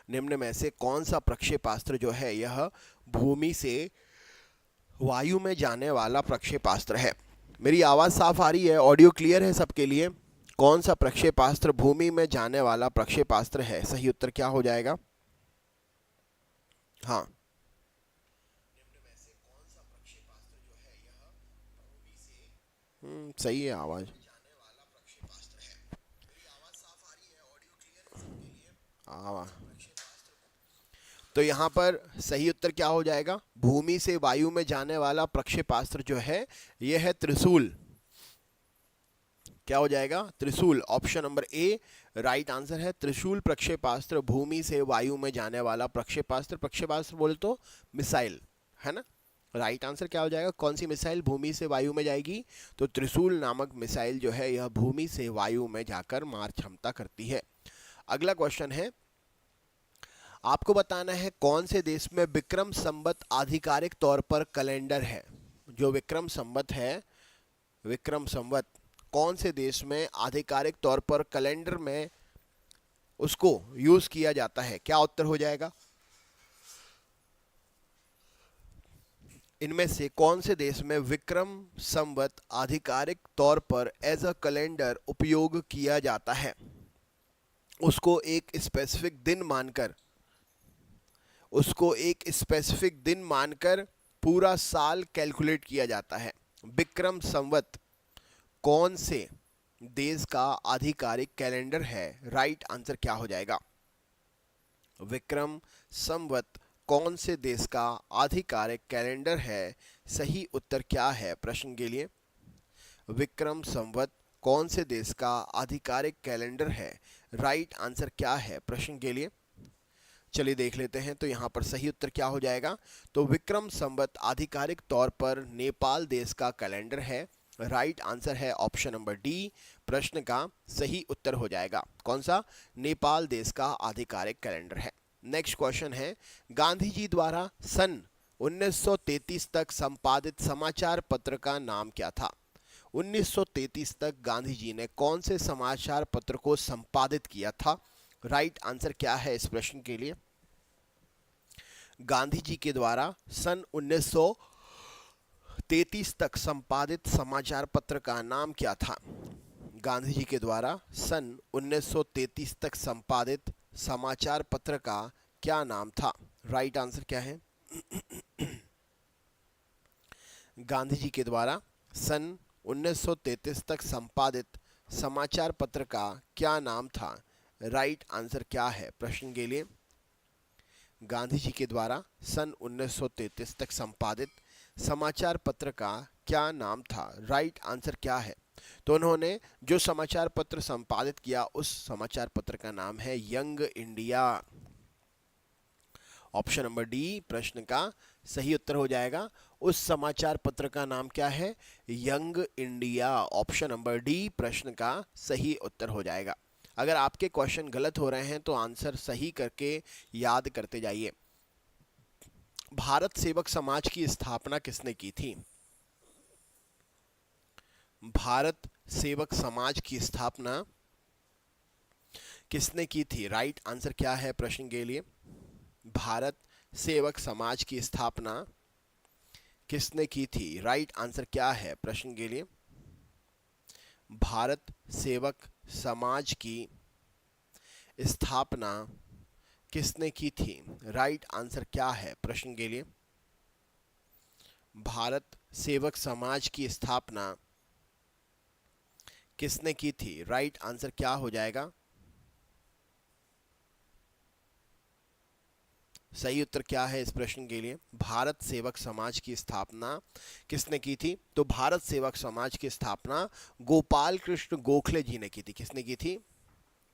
निम्न में से कौन सा प्रक्षेपास्त्र जो है यह भूमि से वायु में जाने वाला प्रक्षेपास्त्र है? मेरी आवाज़ साफ आ रही है? ऑडियो क्लियर है सबके लिए? कौन सा प्रक्षेपास्त्र भूमि में जाने वाला प्रक्षेपास्त्र है? सही उत्तर क्या हो जाएगा? हाँ, सही है आवाज। आवाज तो यहाँ पर सही उत्तर क्या हो जाएगा? भूमि से वायु में जाने वाला प्रक्षेपास्त्र जो है यह है त्रिशूल। क्या हो जाएगा? त्रिशूल। Option number A right answer है। त्रिशूल प्रक्षेपास्त्र भूमि से वायु में जाने वाला प्रक्षेपास्त्र। प्रक्षेपास्त्र बोले तो मिसाइल है ना। राइट आंसर क्या हो जाएगा? कौन सी मिसाइल भूमि से वायु में जाएगी? तो त्रिशूल नामक मिसाइल जो है यह भूमि से वायु में जाकर मार क्षमता करती है। अगला क्वेश्चन है, आपको बताना है कौन से देश में विक्रम संवत आधिकारिक तौर पर कैलेंडर है। जो विक्रम संवत है, विक्रम संवत कौन से देश में आधिकारिक तौर पर कैलेंडर में उसको यूज किया जाता है? क्या उत्तर हो जाएगा? इनमें से कौन से देश में विक्रम संवत आधिकारिक तौर पर एज अ कैलेंडर उपयोग किया जाता है? उसको एक स्पेसिफिक दिन मानकर, उसको एक स्पेसिफिक दिन मानकर पूरा साल कैलकुलेट किया जाता है। विक्रम संवत कौन से देश का आधिकारिक कैलेंडर है? राइट आंसर क्या हो जाएगा? विक्रम संवत कौन से देश का आधिकारिक कैलेंडर है? सही उत्तर क्या है प्रश्न के लिए? विक्रम संवत कौन से देश का आधिकारिक कैलेंडर है? राइट आंसर क्या है प्रश्न के लिए? चलिए देख लेते हैं। तो यहाँ पर सही उत्तर क्या हो जाएगा? तो विक्रम संवत आधिकारिक तौर पर नेपाल देश का कैलेंडर है। राइट आंसर है ऑप्शन नंबर डी। प्रश्न का सही उत्तर हो जाएगा। कौन सा? नेपाल देश का आधिकारिक कैलेंडर है। नेक्स्ट क्वेश्चन है, गांधी जी द्वारा सन 1933 तक संपादित समाचार पत्र का नाम क्या था? 1933 तक गांधी जी ने कौन से समाचार पत्र को संपादित किया था? राइट आंसर क्या है इस प्रश्न के लिए? गांधी जी के द्वारा सन 1933 तक संपादित समाचार पत्र का नाम क्या था? गांधी जी के द्वारा सन 1933 तक संपादित समाचार पत्र का क्या नाम था? राइट आंसर क्या है? गांधी जी के द्वारा सन 1933 तक संपादित समाचार पत्र का क्या नाम था? राइट आंसर क्या है प्रश्न के लिए? गांधी जी के द्वारा सन 1933 तक संपादित समाचार पत्र का क्या नाम था? राइट आंसर क्या है? तो उन्होंने जो समाचार पत्र संपादित किया उस समाचार पत्र का नाम है young India. Option number D प्रश्न का सही उत्तर हो जाएगा। उस समाचार पत्र का नाम क्या है? Young India. Option number D प्रश्न का सही उत्तर हो जाएगा। अगर आपके क्वेश्चन गलत हो रहे हैं तो आंसर सही करके याद करते जाइए। भारत सेवक समाज की स्थापना किसने की थी? भारत सेवक समाज की स्थापना किसने की थी? राइट आंसर क्या है प्रश्न के लिए? भारत सेवक समाज की स्थापना किसने की थी? राइट आंसर क्या है प्रश्न के लिए? भारत सेवक समाज की स्थापना किसने की थी? राइट आंसर क्या है प्रश्न के लिए? भारत सेवक समाज की स्थापना किसने की थी? राइट आंसर क्या हो जाएगा? सही उत्तर क्या है इस प्रश्न के लिए? भारत सेवक समाज की स्थापना किसने की थी? तो भारत सेवक समाज की स्थापना गोपाल कृष्ण गोखले जी ने की थी। किसने की थी?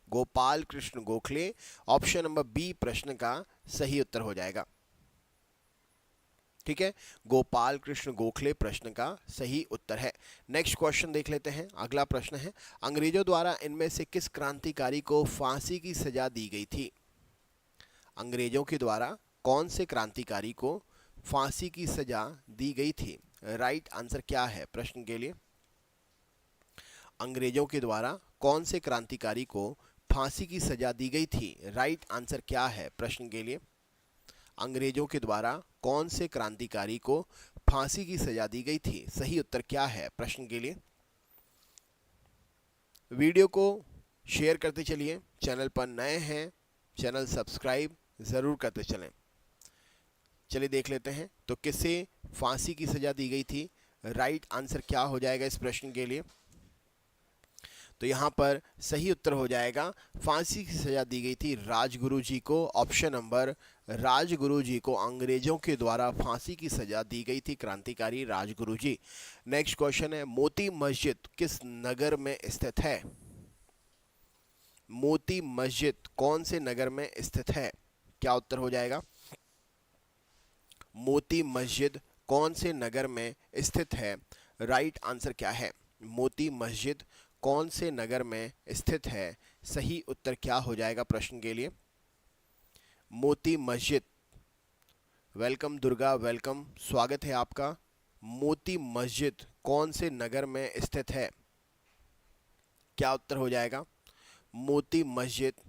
Gopal Krishna Gokhale. Option number B प्रश्न का सही उत्तर हो जाएगा। ठीक है, गोपाल कृष्ण गोखले प्रश्न का सही उत्तर है। नेक्स्ट क्वेश्चन देख लेते हैं। अगला प्रश्न है, अंग्रेजों द्वारा इनमें से किस क्रांतिकारी को फांसी की सजा दी गई थी? अंग्रेजों के द्वारा कौन से क्रांतिकारी को फांसी की सजा दी गई थी? राइट आंसर क्या है प्रश्न के लिए? अंग्रेजों के द्वारा कौन से क्रांतिकारी को फांसी की सजा दी गई थी? राइट आंसर क्या है प्रश्न के लिए? अंग्रेजों के द्वारा कौन से क्रांतिकारी को फांसी की सजा दी गई थी? सही उत्तर क्या है प्रश्न के लिए? वीडियो को शेयर करते चलिए, चैनल पर नए हैं चैनल सब्सक्राइब ज़रूर करते चलें। चलिए देख लेते हैं तो किसे फांसी की सज़ा दी गई थी। राइट आंसर क्या हो जाएगा इस प्रश्न के लिए? तो यहाँ पर सही उत्तर हो जाएगा फांसी की सज़ा दी गई थी राजगुरु जी को। ऑप्शन नंबर, राजगुरु जी को अंग्रेजों के द्वारा फांसी की सज़ा दी गई थी, क्रांतिकारी राजगुरु जी। नेक्स्ट क्वेश्चन है, मोती मस्जिद किस नगर में स्थित है? मोती मस्जिद कौन से नगर में स्थित है? क्या उत्तर हो जाएगा? मोती मस्जिद कौन से नगर में स्थित है? राइट आंसर क्या है? मोती मस्जिद कौन से नगर में स्थित है? सही उत्तर क्या हो जाएगा प्रश्न के लिए? मोती मस्जिद। वेलकम दुर्गा, वेलकम, स्वागत है आपका। मोती मस्जिद कौन से नगर में स्थित है? क्या उत्तर हो जाएगा? मोती मस्जिद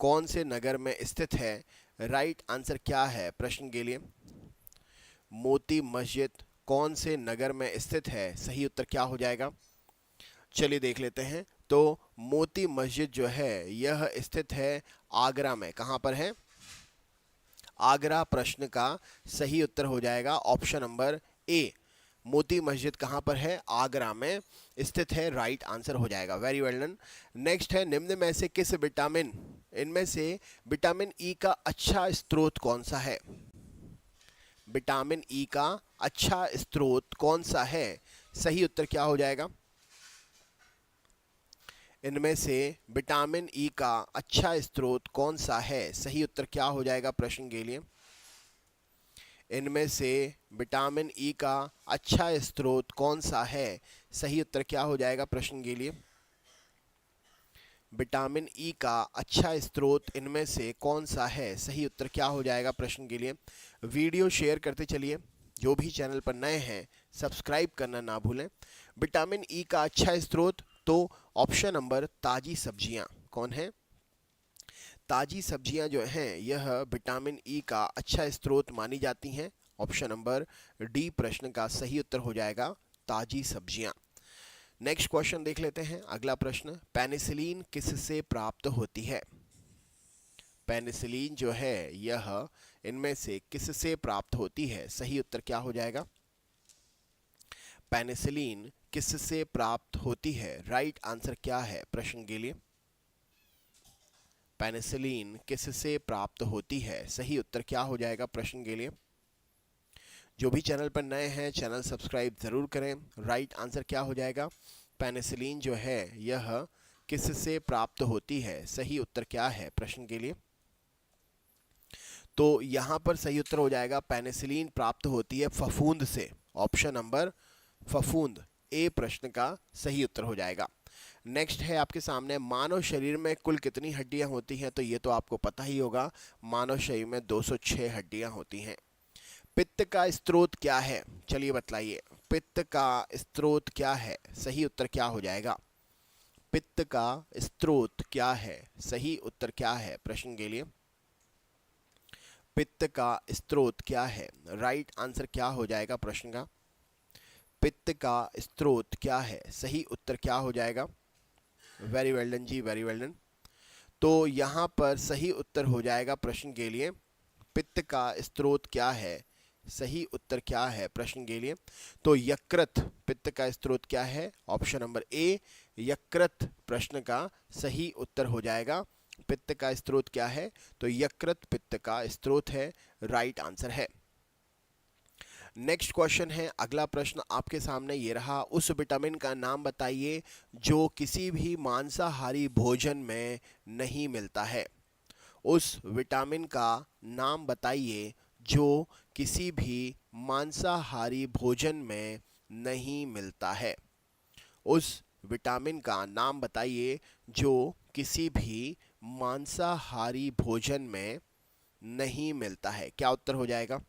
कौन से नगर में स्थित है? राइट आंसर क्या है प्रश्न के लिए? मोती मस्जिद कौन से नगर में स्थित है? सही उत्तर क्या हो जाएगा? चलिए देख लेते हैं। तो मोती मस्जिद जो है यह स्थित है आगरा में। कहाँ पर है? आगरा। प्रश्न का सही उत्तर हो जाएगा option number A. Moti Masjid कहाँ पर है? आगरा में स्थित है। राइट आंसर हो जाएगा। Very well done. नेक्स्ट है, निम्न में से किस विटामिन, इनमें से विटामिन ई का अच्छा स्रोत कौन सा है? विटामिन ई का अच्छा स्रोत कौन सा है? सही उत्तर क्या हो जाएगा? इनमें से विटामिन ई का अच्छा स्रोत कौन सा है? सही उत्तर क्या हो जाएगा प्रश्न के लिए? इनमें से विटामिन ई का अच्छा स्रोत कौन सा है? सही उत्तर क्या हो जाएगा प्रश्न के लिए? विटामिन ई का अच्छा स्रोत इनमें से कौन सा है? सही उत्तर क्या हो जाएगा प्रश्न के लिए? वीडियो शेयर करते चलिए, जो भी चैनल पर नए हैं सब्सक्राइब करना ना भूलें। विटामिन ई का अच्छा स्रोत तो ऑप्शन नंबर ताज़ी सब्जियां। कौन है? ताज़ी सब्जियां जो हैं यह विटामिन ई का अच्छा स्रोत मानी जाती हैं। ऑप्शन नंबर डी प्रश्न का सही उत्तर हो जाएगा ताज़ी सब्जियां। नेक्स्ट क्वेश्चन देख लेते हैं। अगला प्रश्न, पेनिसिलिन किससे प्राप्त होती है? पेनिसिलिन जो है यह इनमें से किससे प्राप्त होती है? सही उत्तर क्या हो जाएगा? पेनिसिलिन किससे प्राप्त होती है? राइट आंसर क्या है प्रश्न के लिए? पेनिसिलिन किससे प्राप्त होती है? सही उत्तर क्या हो जाएगा प्रश्न के लिए? जो भी चैनल पर नए हैं चैनल सब्सक्राइब ज़रूर करें। राइट आंसर क्या हो जाएगा? पेनिसिलिन जो है यह किससे प्राप्त होती है? सही उत्तर क्या है प्रश्न के लिए? तो यहाँ पर सही उत्तर हो जाएगा पेनिसिलिन प्राप्त होती है फफूंद से। ऑप्शन नंबर फफूंद, ए प्रश्न का सही उत्तर हो जाएगा। नेक्स्ट है आपके सामने, मानव शरीर में कुल कितनी हड्डियां होती हैं? तो ये तो आपको पता ही होगा, मानव शरीर में 206 हड्डियां होती हैं। पित्त का स्रोत क्या है? चलिए बतलाइए, पित्त का स्रोत क्या है? सही उत्तर क्या हो जाएगा? पित्त का स्रोत क्या है? सही उत्तर क्या है प्रश्न के लिए? पित्त का स्रोत क्या है? राइट आंसर क्या हो जाएगा प्रश्न का? पित्त का स्रोत क्या है? सही उत्तर क्या हो जाएगा? वेरी वेल डन जी, वेरी वेल डन। तो यहाँ पर सही उत्तर हो जाएगा प्रश्न के लिए, पित्त का स्रोत क्या है? सही उत्तर क्या है प्रश्न के लिए? तो यकृत पित्त का स्रोत क्या है? ऑप्शन नंबर ए यकृत प्रश्न का सही उत्तर हो जाएगा। पित्त का स्रोत क्या है? तो यकृत पित्त का स्रोत है। राइट आंसर है। नेक्स्ट क्वेश्चन है, अगला प्रश्न आपके सामने ये रहा, उस विटामिन का नाम बताइए जो किसी भी मांसाहारी भोजन में नहीं मिलता है। उस विटामिन का नाम बताइए जो किसी भी मांसाहारी भोजन में नहीं मिलता है। उस विटामिन का नाम बताइए जो किसी भी मांसाहारी भोजन में नहीं मिलता है। क्या उत्तर हो जाएगा?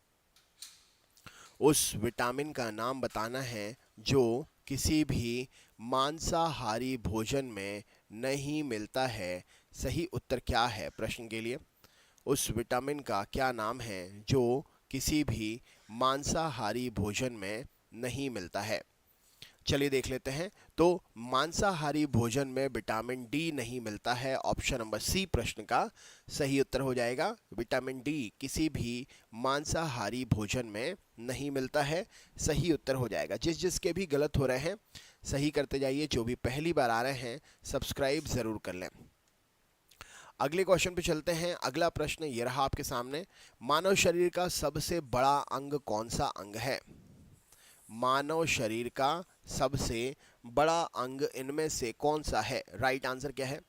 उस विटामिन का नाम बताना है जो किसी भी मांसाहारी भोजन में नहीं मिलता है। सही उत्तर क्या है प्रश्न के लिए? उस विटामिन का क्या नाम है जो किसी भी मांसाहारी भोजन में नहीं मिलता है? चलिए देख लेते हैं। तो मांसाहारी भोजन में विटामिन डी नहीं मिलता है, ऑप्शन नंबर सी प्रश्न का सही उत्तर हो जाएगा। विटामिन डी किसी भी मांसाहारी भोजन में नहीं मिलता है, सही उत्तर हो जाएगा। जिसके भी गलत हो रहे हैं सही करते जाइए, जो भी पहली बार आ रहे हैं सब्सक्राइब ज़रूर कर लें। अगले क्वेश्चन पे चलते हैं। अगला प्रश्न ये रहा आपके सामने, मानव शरीर का सबसे बड़ा अंग कौन सा अंग है? मानव शरीर का सबसे बड़ा अंग इनमें से कौन सा है? राइट आंसर क्या है?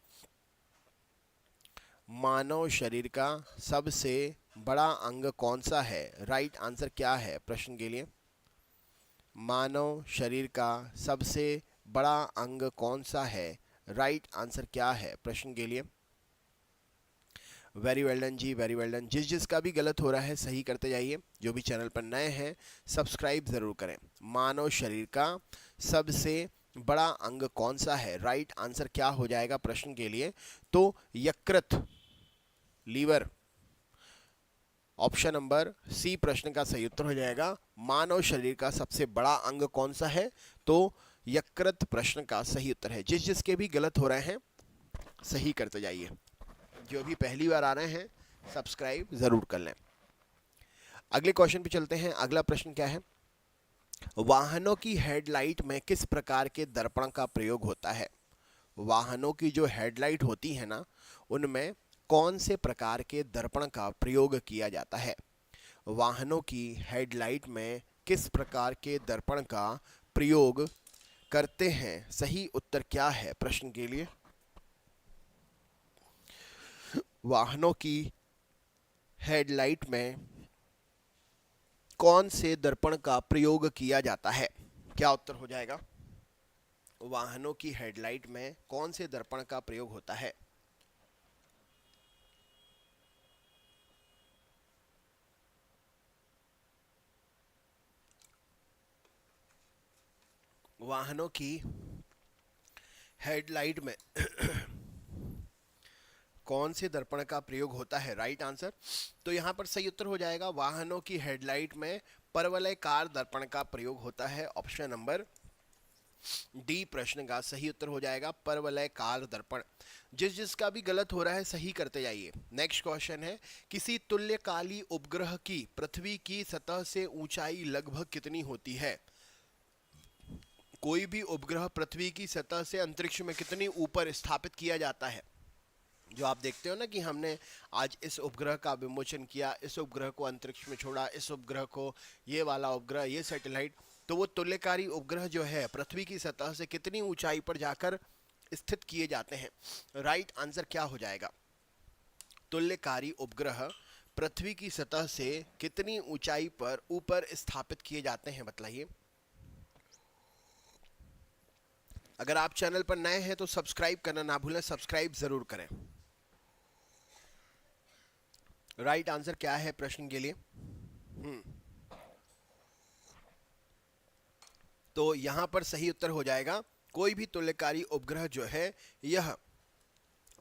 मानव शरीर का सबसे बड़ा अंग कौन सा है? राइट आंसर क्या है प्रश्न के लिए? मानव शरीर का सबसे बड़ा अंग कौन सा है? राइट आंसर क्या है प्रश्न के लिए? वेरी वेल डन जी, वेरी वेल डन। जिसका भी गलत हो रहा है सही करते जाइए। जो भी चैनल पर नए हैं सब्सक्राइब ज़रूर करें। मानव शरीर का सबसे बड़ा अंग कौन सा है? राइट आंसर क्या हो जाएगा प्रश्न के लिए? तो यकृत, लीवर, ऑप्शन नंबर सी प्रश्न का सही उत्तर हो जाएगा। मानव शरीर का सबसे बड़ा अंग कौन सा है? तो यकृत प्रश्न का सही उत्तर है। जिसके भी गलत हो रहे हैं सही करते जाइए। जो भी पहली बार आ रहे हैं सब्सक्राइब ज़रूर कर लें। अगले क्वेश्चन पे चलते हैं। अगला प्रश्न क्या है? वाहनों की हेडलाइट में किस प्रकार के दर्पण का प्रयोग होता है? वाहनों की जो हेडलाइट होती है ना, उनमें कौन से प्रकार के दर्पण का प्रयोग किया जाता है? वाहनों की हेडलाइट में किस प्रकार के दर्पण का प्रयोग करते हैं? सही उत्तर क्या है प्रश्न के लिए? वाहनों की हेडलाइट में कौन से दर्पण का प्रयोग किया जाता है? क्या उत्तर हो जाएगा? वाहनों की हेडलाइट में कौन से दर्पण का प्रयोग होता है? वाहनों की हेडलाइट में कौन से दर्पण का प्रयोग होता है? राइट आंसर, तो यहां पर सही उत्तर हो जाएगा वाहनों की हेडलाइट में परवलयकार दर्पण का प्रयोग होता है। ऑप्शन नंबर डी प्रश्न का सही उत्तर हो जाएगा, परवलयकार दर्पण। जिसका भी गलत हो रहा है सही करते जाइए। नेक्स्ट क्वेश्चन है, किसी तुल्यकाली उपग्रह की पृथ्वी की सतह से ऊंचाई लगभग कितनी होती है? कोई भी उपग्रह पृथ्वी की सतह से अंतरिक्ष में कितनी ऊपर स्थापित किया जाता है? जो आप देखते हो ना कि हमने आज इस उपग्रह का विमोचन किया, इस उपग्रह को अंतरिक्ष में छोड़ा, इस उपग्रह को, ये वाला उपग्रह, ये सैटेलाइट, तो वो तुल्यकारी उपग्रह जो है पृथ्वी की सतह से कितनी ऊंचाई पर जाकर स्थित किए जाते हैं? राइट आंसर क्या हो जाएगा? तुल्यकारी उपग्रह पृथ्वी की सतह से कितनी ऊंचाई पर ऊपर स्थापित किए जाते हैं, बताइए। अगर आप चैनल पर नए हैं तो सब्सक्राइब करना ना भूलें, सब्सक्राइब जरूर करें। राइट आंसर क्या है प्रश्न के लिए? तो यहां पर सही उत्तर हो जाएगा, कोई भी तुल्यकारी उपग्रह जो है यह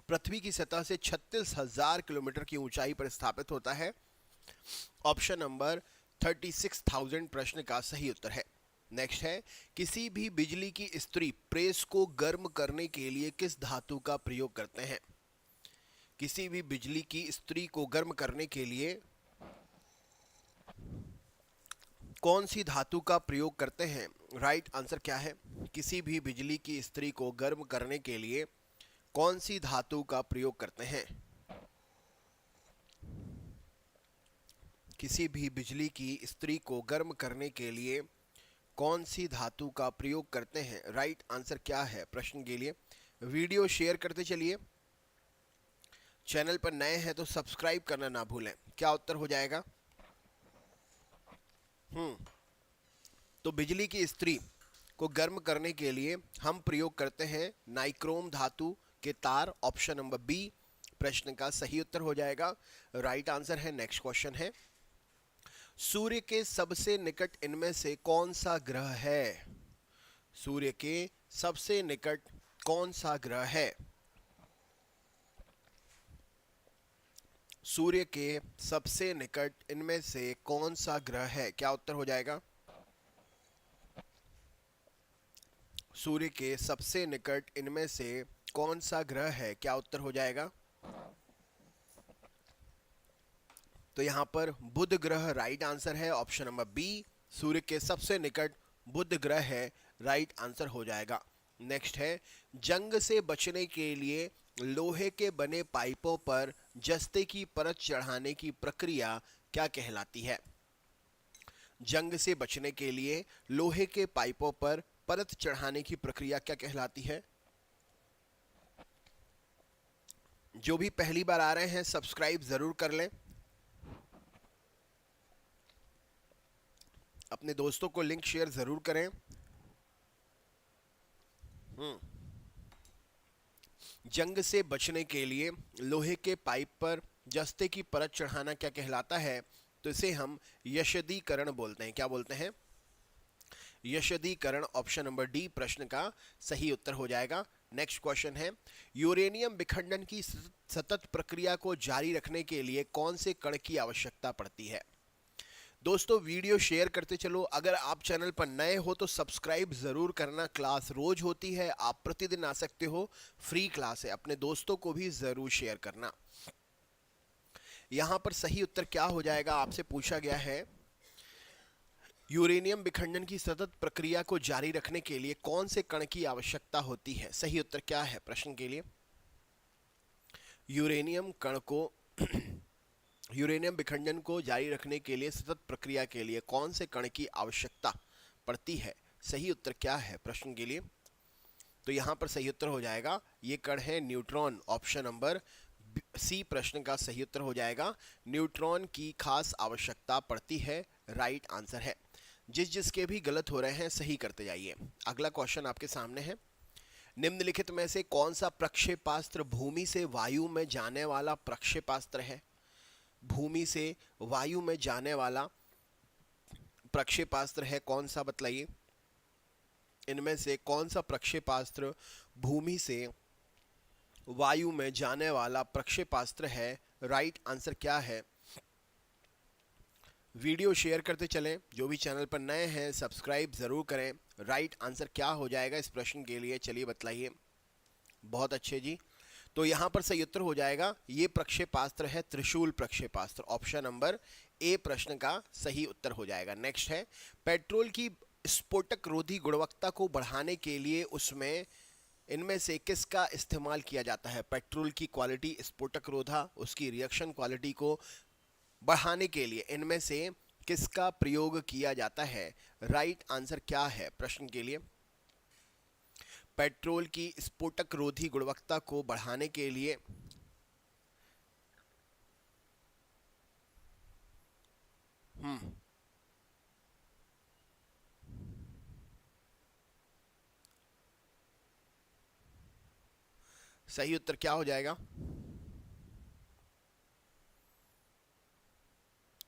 पृथ्वी की सतह से 36,000 किलोमीटर की ऊंचाई पर स्थापित होता है। ऑप्शन नंबर 36,000 प्रश्न का सही उत्तर है। नेक्स्ट है, किसी भी बिजली की इस्त्री प्रेस को गर्म करने के लिए किस धातु का प्रयोग करते हैं? किसी भी बिजली की इस्त्री को गर्म करने के लिए कौन सी धातु का प्रयोग करते हैं? राइट आंसर क्या है? किसी भी बिजली की इस्त्री को गर्म करने के लिए कौन सी धातु का प्रयोग करते हैं? किसी भी बिजली की इस्त्री को गर्म करने के लिए कौन सी धातु का प्रयोग करते हैं? राइट आंसर क्या है प्रश्न के लिए? वीडियो शेयर करते चलिए। चैनल पर नए हैं तो सब्सक्राइब करना ना भूलें। क्या उत्तर हो जाएगा? तो बिजली की इस्त्री को गर्म करने के लिए हम प्रयोग करते हैं नाइक्रोम धातु के तार। ऑप्शन नंबर बी प्रश्न का सही उत्तर हो जाएगा, राइट आंसर है। नेक्स्ट क्वेश्चन है, सूर्य के सबसे निकट इनमें से कौन सा ग्रह है? सूर्य के सबसे निकट कौन सा ग्रह है? सूर्य के सबसे निकट इनमें से कौन सा ग्रह है? क्या उत्तर हो जाएगा? सूर्य के सबसे निकट इनमें से कौन सा ग्रह है? क्या उत्तर हो जाएगा? तो यहाँ पर बुध ग्रह राइट आंसर है, ऑप्शन नंबर बी। सूर्य के सबसे निकट बुध ग्रह है, राइट आंसर हो जाएगा। नेक्स्ट है, जंग से बचने के लिए लोहे के बने पाइपों पर जस्ते की परत चढ़ाने की प्रक्रिया क्या कहलाती है? जंग से बचने के लिए लोहे के पाइपों पर परत चढ़ाने की प्रक्रिया क्या कहलाती है? जो भी पहली बार आ रहे हैं सब्सक्राइब जरूर कर लें, अपने दोस्तों को लिंक शेयर जरूर करें। जंग से बचने के लिए लोहे के पाइप पर जस्ते की परत चढ़ाना क्या कहलाता है? तो इसे हम यशदीकरण बोलते हैं। क्या बोलते हैं? यशदीकरण। ऑप्शन नंबर डी प्रश्न का सही उत्तर हो जाएगा। नेक्स्ट क्वेश्चन है, यूरेनियम विखंडन की सतत प्रक्रिया को जारी रखने के लिए कौन से कण की आवश्यकता पड़ती है? दोस्तों वीडियो शेयर करते चलो। अगर आप चैनल पर नए हो तो सब्सक्राइब जरूर करना। क्लास रोज होती है, आप प्रतिदिन आ सकते हो, फ्री क्लास है। अपने दोस्तों को भी जरूर शेयर करना। यहां पर सही उत्तर क्या हो जाएगा? आपसे पूछा गया है यूरेनियम विखंडन की सतत प्रक्रिया को जारी रखने के लिए कौन से कण की आवश्यकता होती है? सही उत्तर क्या है प्रश्न के लिए? यूरेनियम कण को यूरेनियम विखंडन को जारी रखने के लिए सतत प्रक्रिया के लिए कौन से कण की आवश्यकता पड़ती है? सही उत्तर क्या है प्रश्न के लिए? तो यहां पर सही उत्तर हो जाएगा, ये कण है न्यूट्रॉन। ऑप्शन नंबर सी प्रश्न का सही उत्तर हो जाएगा। न्यूट्रॉन की खास आवश्यकता पड़ती है, राइट आंसर है। जिसके भी गलत हो रहे हैं सही करते जाइए। अगला क्वेश्चन आपके सामने है, निम्नलिखित में से कौन सा प्रक्षेपास्त्र भूमि से वायु में जाने वाला प्रक्षेपास्त्र है? भूमि से वायु में जाने वाला प्रक्षेपास्त्र है कौन सा? बतलाइए, इनमें से कौन सा प्रक्षेपास्त्र भूमि से वायु में जाने वाला प्रक्षेपास्त्र है? राइट आंसर क्या है? वीडियो शेयर करते चलें। जो भी चैनल पर नए हैं सब्सक्राइब जरूर करें। राइट आंसर क्या हो जाएगा इस प्रश्न के लिए? चलिए बतलाइए। बहुत अच्छे जी। तो यहां पर सही उत्तर हो जाएगा, ये प्रक्षेपास्त्र है त्रिशूल प्रक्षेपास्त्र। ऑप्शन नंबर ए प्रश्न का सही उत्तर हो जाएगा। नेक्स्ट है, पेट्रोल की स्फोटक रोधी गुणवत्ता को बढ़ाने के लिए उसमें इनमें से किसका इस्तेमाल किया जाता है? पेट्रोल की क्वालिटी स्फोटक रोधा, उसकी रिएक्शन क्वालिटी को बढ़ाने के लिए इनमें से किसका प्रयोग किया जाता है? राइट आंसर क्या है प्रश्न के लिए? पेट्रोल की स्फोटक रोधी गुणवत्ता को बढ़ाने के लिए सही उत्तर क्या हो जाएगा?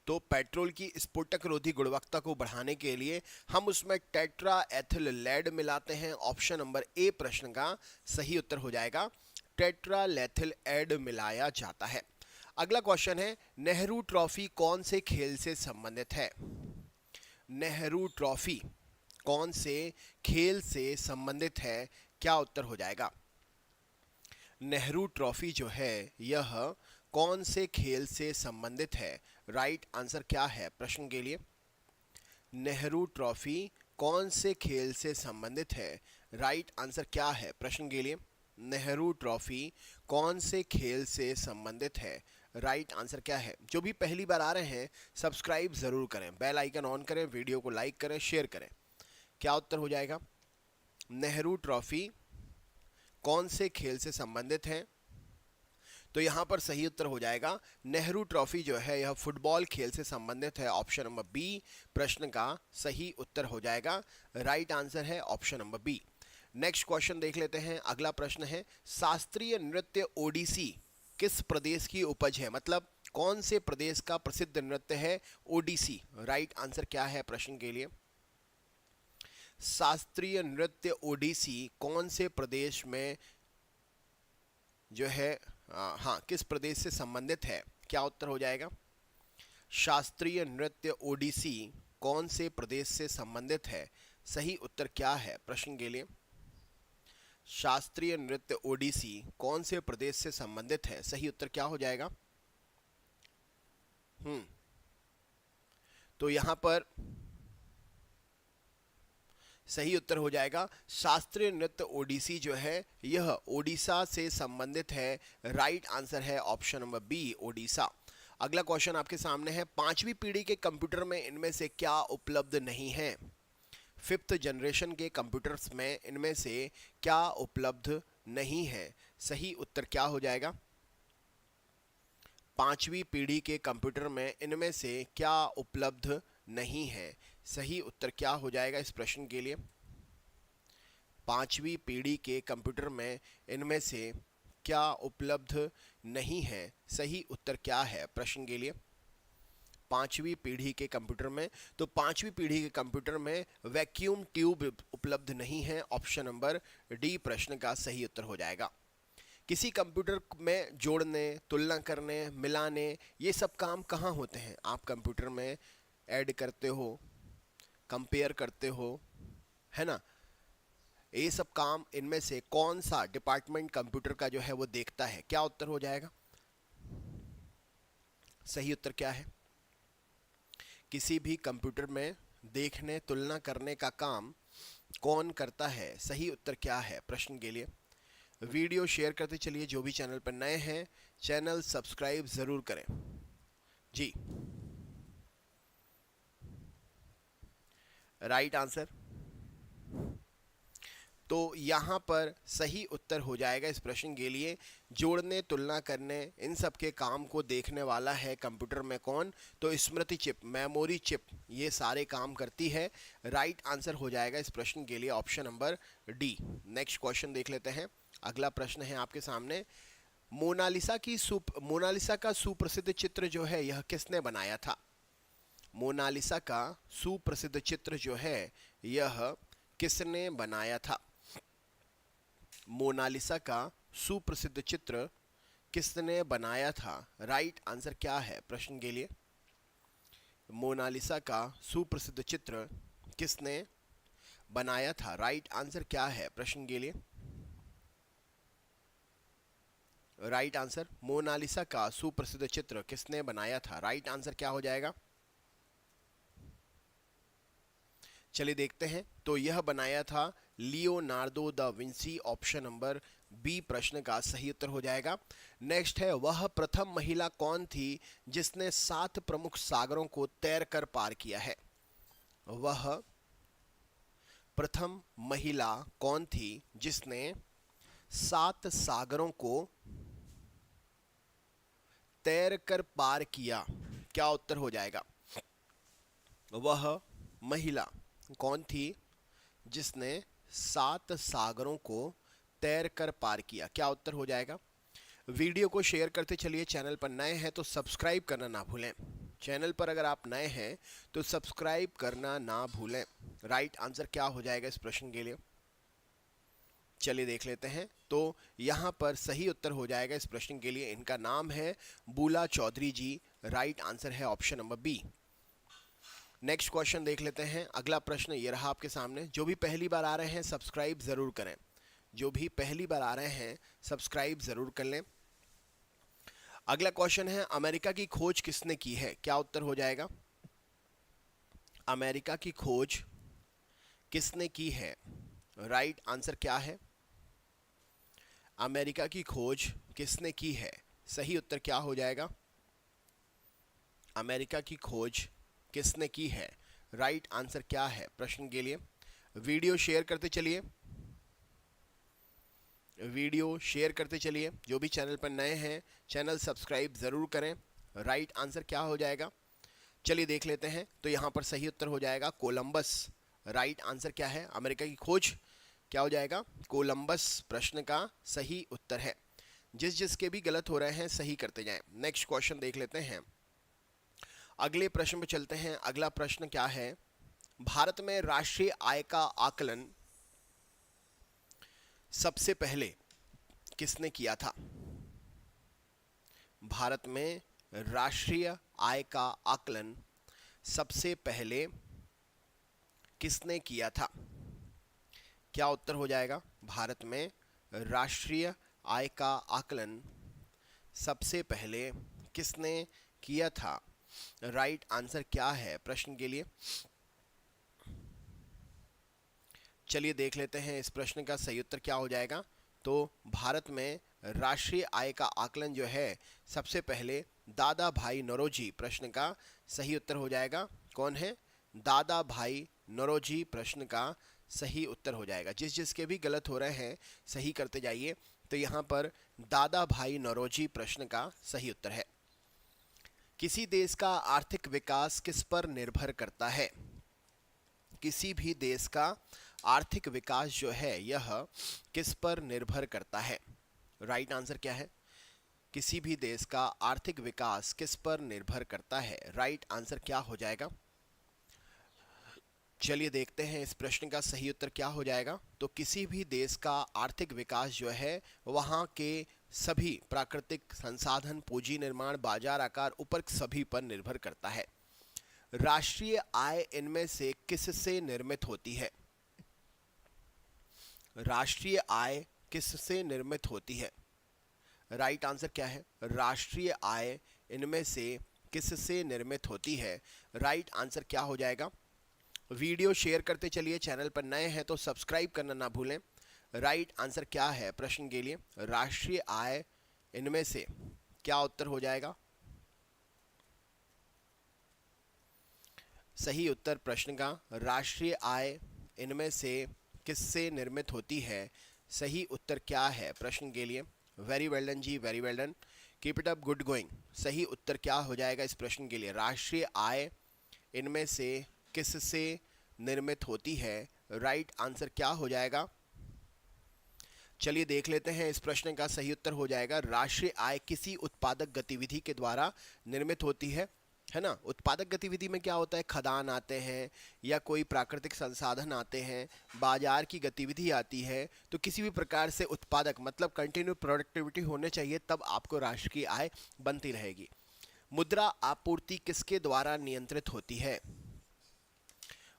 तो पेट्रोल की स्फोटक रोधी गुणवत्ता को बढ़ाने के लिए हम उसमें टेट्रा एथिल लेड मिलाते हैं। ऑप्शन नंबर ए प्रश्न का सही उत्तर हो जाएगा, टेट्रा लेथिल एड मिलाया जाता है। अगला क्वेश्चन है, नेहरू ट्रॉफी कौन से खेल से संबंधित है? नेहरू ट्रॉफी कौन से खेल से संबंधित है? क्या उत्तर हो जाएगा? नेहरू ट्रॉफी जो है यह कौन से खेल से संबंधित है? राइट आंसर क्या है प्रश्न के लिए? नेहरू ट्रॉफी कौन से खेल से संबंधित है? राइट आंसर क्या है प्रश्न के लिए? नेहरू ट्रॉफी कौन से खेल से संबंधित है? राइट आंसर क्या है? जो भी पहली बार आ रहे हैं सब्सक्राइब जरूर करें, बेल आइकन ऑन करें, वीडियो को लाइक करें, शेयर करें। क्या उत्तर हो जाएगा? नेहरू ट्रॉफी कौन से खेल से संबंधित है? तो यहां पर सही उत्तर हो जाएगा, नेहरू ट्रॉफी जो है यह फुटबॉल खेल से संबंधित है। ऑप्शन नंबर बी प्रश्न का सही उत्तर हो जाएगा। राइट आंसर है option number B. Next question देख लेते हैं। अगला प्रश्न है, शास्त्रीय नृत्य ओडिसी किस प्रदेश की उपज है? मतलब कौन से प्रदेश का प्रसिद्ध नृत्य है ओडिसी? राइट आंसर क्या है प्रश्न के लिए? शास्त्रीय नृत्य ओडिसी कौन से प्रदेश में जो है हाँ किस प्रदेश से संबंधित है? क्या उत्तर हो जाएगा? शास्त्रीय नृत्य ओडिसी कौन से प्रदेश से संबंधित है? सही उत्तर क्या है प्रश्न के लिए? शास्त्रीय नृत्य ओडिसी कौन से प्रदेश से संबंधित है? सही उत्तर क्या हो जाएगा? तो यहां पर सही उत्तर हो जाएगा शास्त्रीय नृत्य ओडिसी जो है यह ओडिशा से संबंधित है। राइट आंसर है ऑप्शन नंबर बी, ओडिशा। अगला क्वेश्चन आपके सामने है, पांचवी पीढ़ी के कंप्यूटर में इनमें से क्या उपलब्ध नहीं है? फिफ्थ जनरेशन के कंप्यूटर्स में इनमें से क्या उपलब्ध नहीं है? सही उत्तर क्या हो जाएगा? पांचवी पीढ़ी के कंप्यूटर में इनमें से क्या उपलब्ध नहीं है? सही उत्तर क्या हो जाएगा इस प्रश्न के लिए? पांचवी पीढ़ी के कंप्यूटर में इनमें से क्या उपलब्ध नहीं है? सही उत्तर क्या है प्रश्न के लिए? पांचवी पीढ़ी के कंप्यूटर में, तो पांचवी पीढ़ी के कंप्यूटर में वैक्यूम ट्यूब उपलब्ध नहीं है। ऑप्शन नंबर डी प्रश्न का सही उत्तर हो जाएगा। किसी कंप्यूटर में जोड़ने, तुलना करने, मिलाने, ये सब काम कहाँ होते हैं? आप कंप्यूटर में ऐड करते हो, कंपेयर करते हो, है ना? ये सब काम इनमें से कौन सा डिपार्टमेंट कंप्यूटर का जो है वो देखता है? क्या उत्तर हो जाएगा? सही उत्तर क्या है? किसी भी कंप्यूटर में देखने, तुलना करने का काम कौन करता है? सही उत्तर क्या है प्रश्न के लिए? वीडियो शेयर करते चलिए। जो भी चैनल पर नए हैं चैनल सब्सक्राइब जरूर करें जी। राइट आंसर, तो यहाँ पर सही उत्तर हो जाएगा इस प्रश्न के लिए जोड़ने, तुलना करने, इन सब के काम को देखने वाला है कंप्यूटर में कौन? तो स्मृति चिप, मेमोरी चिप, ये सारे काम करती है। राइट आंसर हो जाएगा इस प्रश्न के लिए option number D. Next question देख लेते हैं। अगला प्रश्न है आपके सामने, मोनालिसा का सुप्रसिद्ध चित्र जो है यह किसने बनाया था? मोनालिसा का सुप्रसिद्ध चित्र जो है यह किसने बनाया था? मोनालिसा का सुप्रसिद्ध चित्र किसने बनाया था? राइट आंसर क्या है प्रश्न के लिए? मोनालिसा का सुप्रसिद्ध चित्र किसने बनाया था? राइट आंसर क्या है प्रश्न के लिए? राइट आंसर, मोनालिसा का सुप्रसिद्ध चित्र किसने बनाया था? राइट आंसर क्या हो जाएगा? चलिए देखते हैं। तो यह बनाया था Leonardo da Vinci. Option number B प्रश्न का सही उत्तर हो जाएगा। नेक्स्ट है, वह प्रथम महिला कौन थी जिसने 7 प्रमुख सागरों को तैरकर पार किया है? वह प्रथम महिला कौन थी जिसने 7 सागरों को तैरकर पार किया? क्या उत्तर हो जाएगा? वह महिला कौन थी जिसने 7 सागरों को तैरकर पार किया? क्या उत्तर हो जाएगा? वीडियो को शेयर करते चलिए। चैनल पर नए हैं तो सब्सक्राइब करना ना भूलें। चैनल पर अगर आप नए हैं तो सब्सक्राइब करना ना भूलें। राइट आंसर क्या हो जाएगा इस प्रश्न के लिए? चलिए देख लेते हैं। तो यहाँ पर सही उत्तर हो जाएगा इस प्रश्न के लिए, इनका नाम है बूला चौधरी जी। राइट आंसर है option number B. Next question देख लेते हैं। अगला प्रश्न ये रहा आपके सामने। जो भी पहली बार आ रहे हैं सब्सक्राइब ज़रूर करें। जो भी पहली बार आ रहे हैं सब्सक्राइब ज़रूर कर लें। अगला क्वेश्चन है, अमेरिका की खोज किसने की है? क्या उत्तर हो जाएगा? अमेरिका की खोज किसने की है? राइट आंसर क्या है? अमेरिका की खोज किसने की है? सही उत्तर क्या हो जाएगा? अमेरिका की खोज किसने की है? राइट आंसर क्या है प्रश्न के लिए? वीडियो शेयर करते चलिए। वीडियो शेयर करते चलिए। जो भी चैनल पर नए हैं चैनल सब्सक्राइब ज़रूर करें। राइट आंसर क्या हो जाएगा? चलिए देख लेते हैं। तो यहाँ पर सही उत्तर हो जाएगा कोलंबस। राइट आंसर क्या है? अमेरिका की खोज क्या हो जाएगा? कोलंबस प्रश्न का सही उत्तर है। जिसके भी गलत हो रहे हैं सही करते जाएं। नेक्स्ट क्वेश्चन देख लेते हैं। अगले प्रश्न पर चलते हैं। अगला प्रश्न क्या है? भारत में राष्ट्रीय आय का आकलन सबसे पहले किसने किया था? भारत में राष्ट्रीय आय का आकलन सबसे पहले किसने किया था? क्या उत्तर हो जाएगा? भारत में राष्ट्रीय आय का आकलन सबसे पहले किसने किया था? राइट आंसर क्या है प्रश्न के लिए? चलिए देख लेते हैं इस प्रश्न का सही उत्तर क्या हो जाएगा। तो भारत में राष्ट्रीय आय का आकलन जो है सबसे पहले दादा भाई नौरोजी प्रश्न का सही उत्तर हो जाएगा। कौन है? दादा भाई नौरोजी प्रश्न का सही उत्तर हो जाएगा। जिसके भी गलत हो रहे हैं सही करते जाइए। तो यहाँ पर दादा भाई नौरोजी प्रश्न का सही उत्तर है। किसी देश का आर्थिक विकास किस पर निर्भर करता है? किसी भी देश का आर्थिक विकास जो है यह किस पर निर्भर करता है? राइट आंसर क्या है? किसी भी देश का आर्थिक विकास किस पर निर्भर करता है? राइट आंसर क्या हो जाएगा? चलिए देखते हैं इस प्रश्न का सही उत्तर क्या हो जाएगा। तो किसी भी देश का आर्थिक विकास जो है वहाँ के सभी प्राकृतिक संसाधन, पूंजी निर्माण, बाजार आकार, उपरोक्त सभी पर निर्भर करता है। राष्ट्रीय आय इनमें से किससे निर्मित होती है? राष्ट्रीय आय किससे निर्मित होती है? राइट आंसर क्या है? राष्ट्रीय आय इनमें से किससे निर्मित होती है? राइट आंसर क्या हो जाएगा? वीडियो शेयर करते चलिए, चैनल पर नए हैं तो सब्सक्राइब करना ना भूलें। राइट आंसर क्या है प्रश्न के लिए? राष्ट्रीय आय इनमें से क्या उत्तर हो जाएगा? सही उत्तर प्रश्न का राष्ट्रीय आय इनमें से किससे निर्मित होती है, सही उत्तर क्या है प्रश्न के लिए? वेरी वेल डन जी, very well done, keep it up, good going. सही उत्तर क्या हो जाएगा इस प्रश्न के लिए? राष्ट्रीय आय इनमें से किससे निर्मित होती है? राइट आंसर क्या हो जाएगा? चलिए देख लेते हैं इस प्रश्न का सही उत्तर हो जाएगा राष्ट्रीय आय किसी उत्पादक गतिविधि के द्वारा निर्मित होती है ना। उत्पादक गतिविधि में क्या होता है? खदान आते हैं या कोई प्राकृतिक संसाधन आते हैं, बाजार की गतिविधि आती है। तो किसी भी प्रकार से उत्पादक मतलब कंटिन्यू प्रोडक्टिविटी होने चाहिए, तब आपको राष्ट्र की आय बनती रहेगी। मुद्रा आपूर्ति किसके द्वारा नियंत्रित होती है?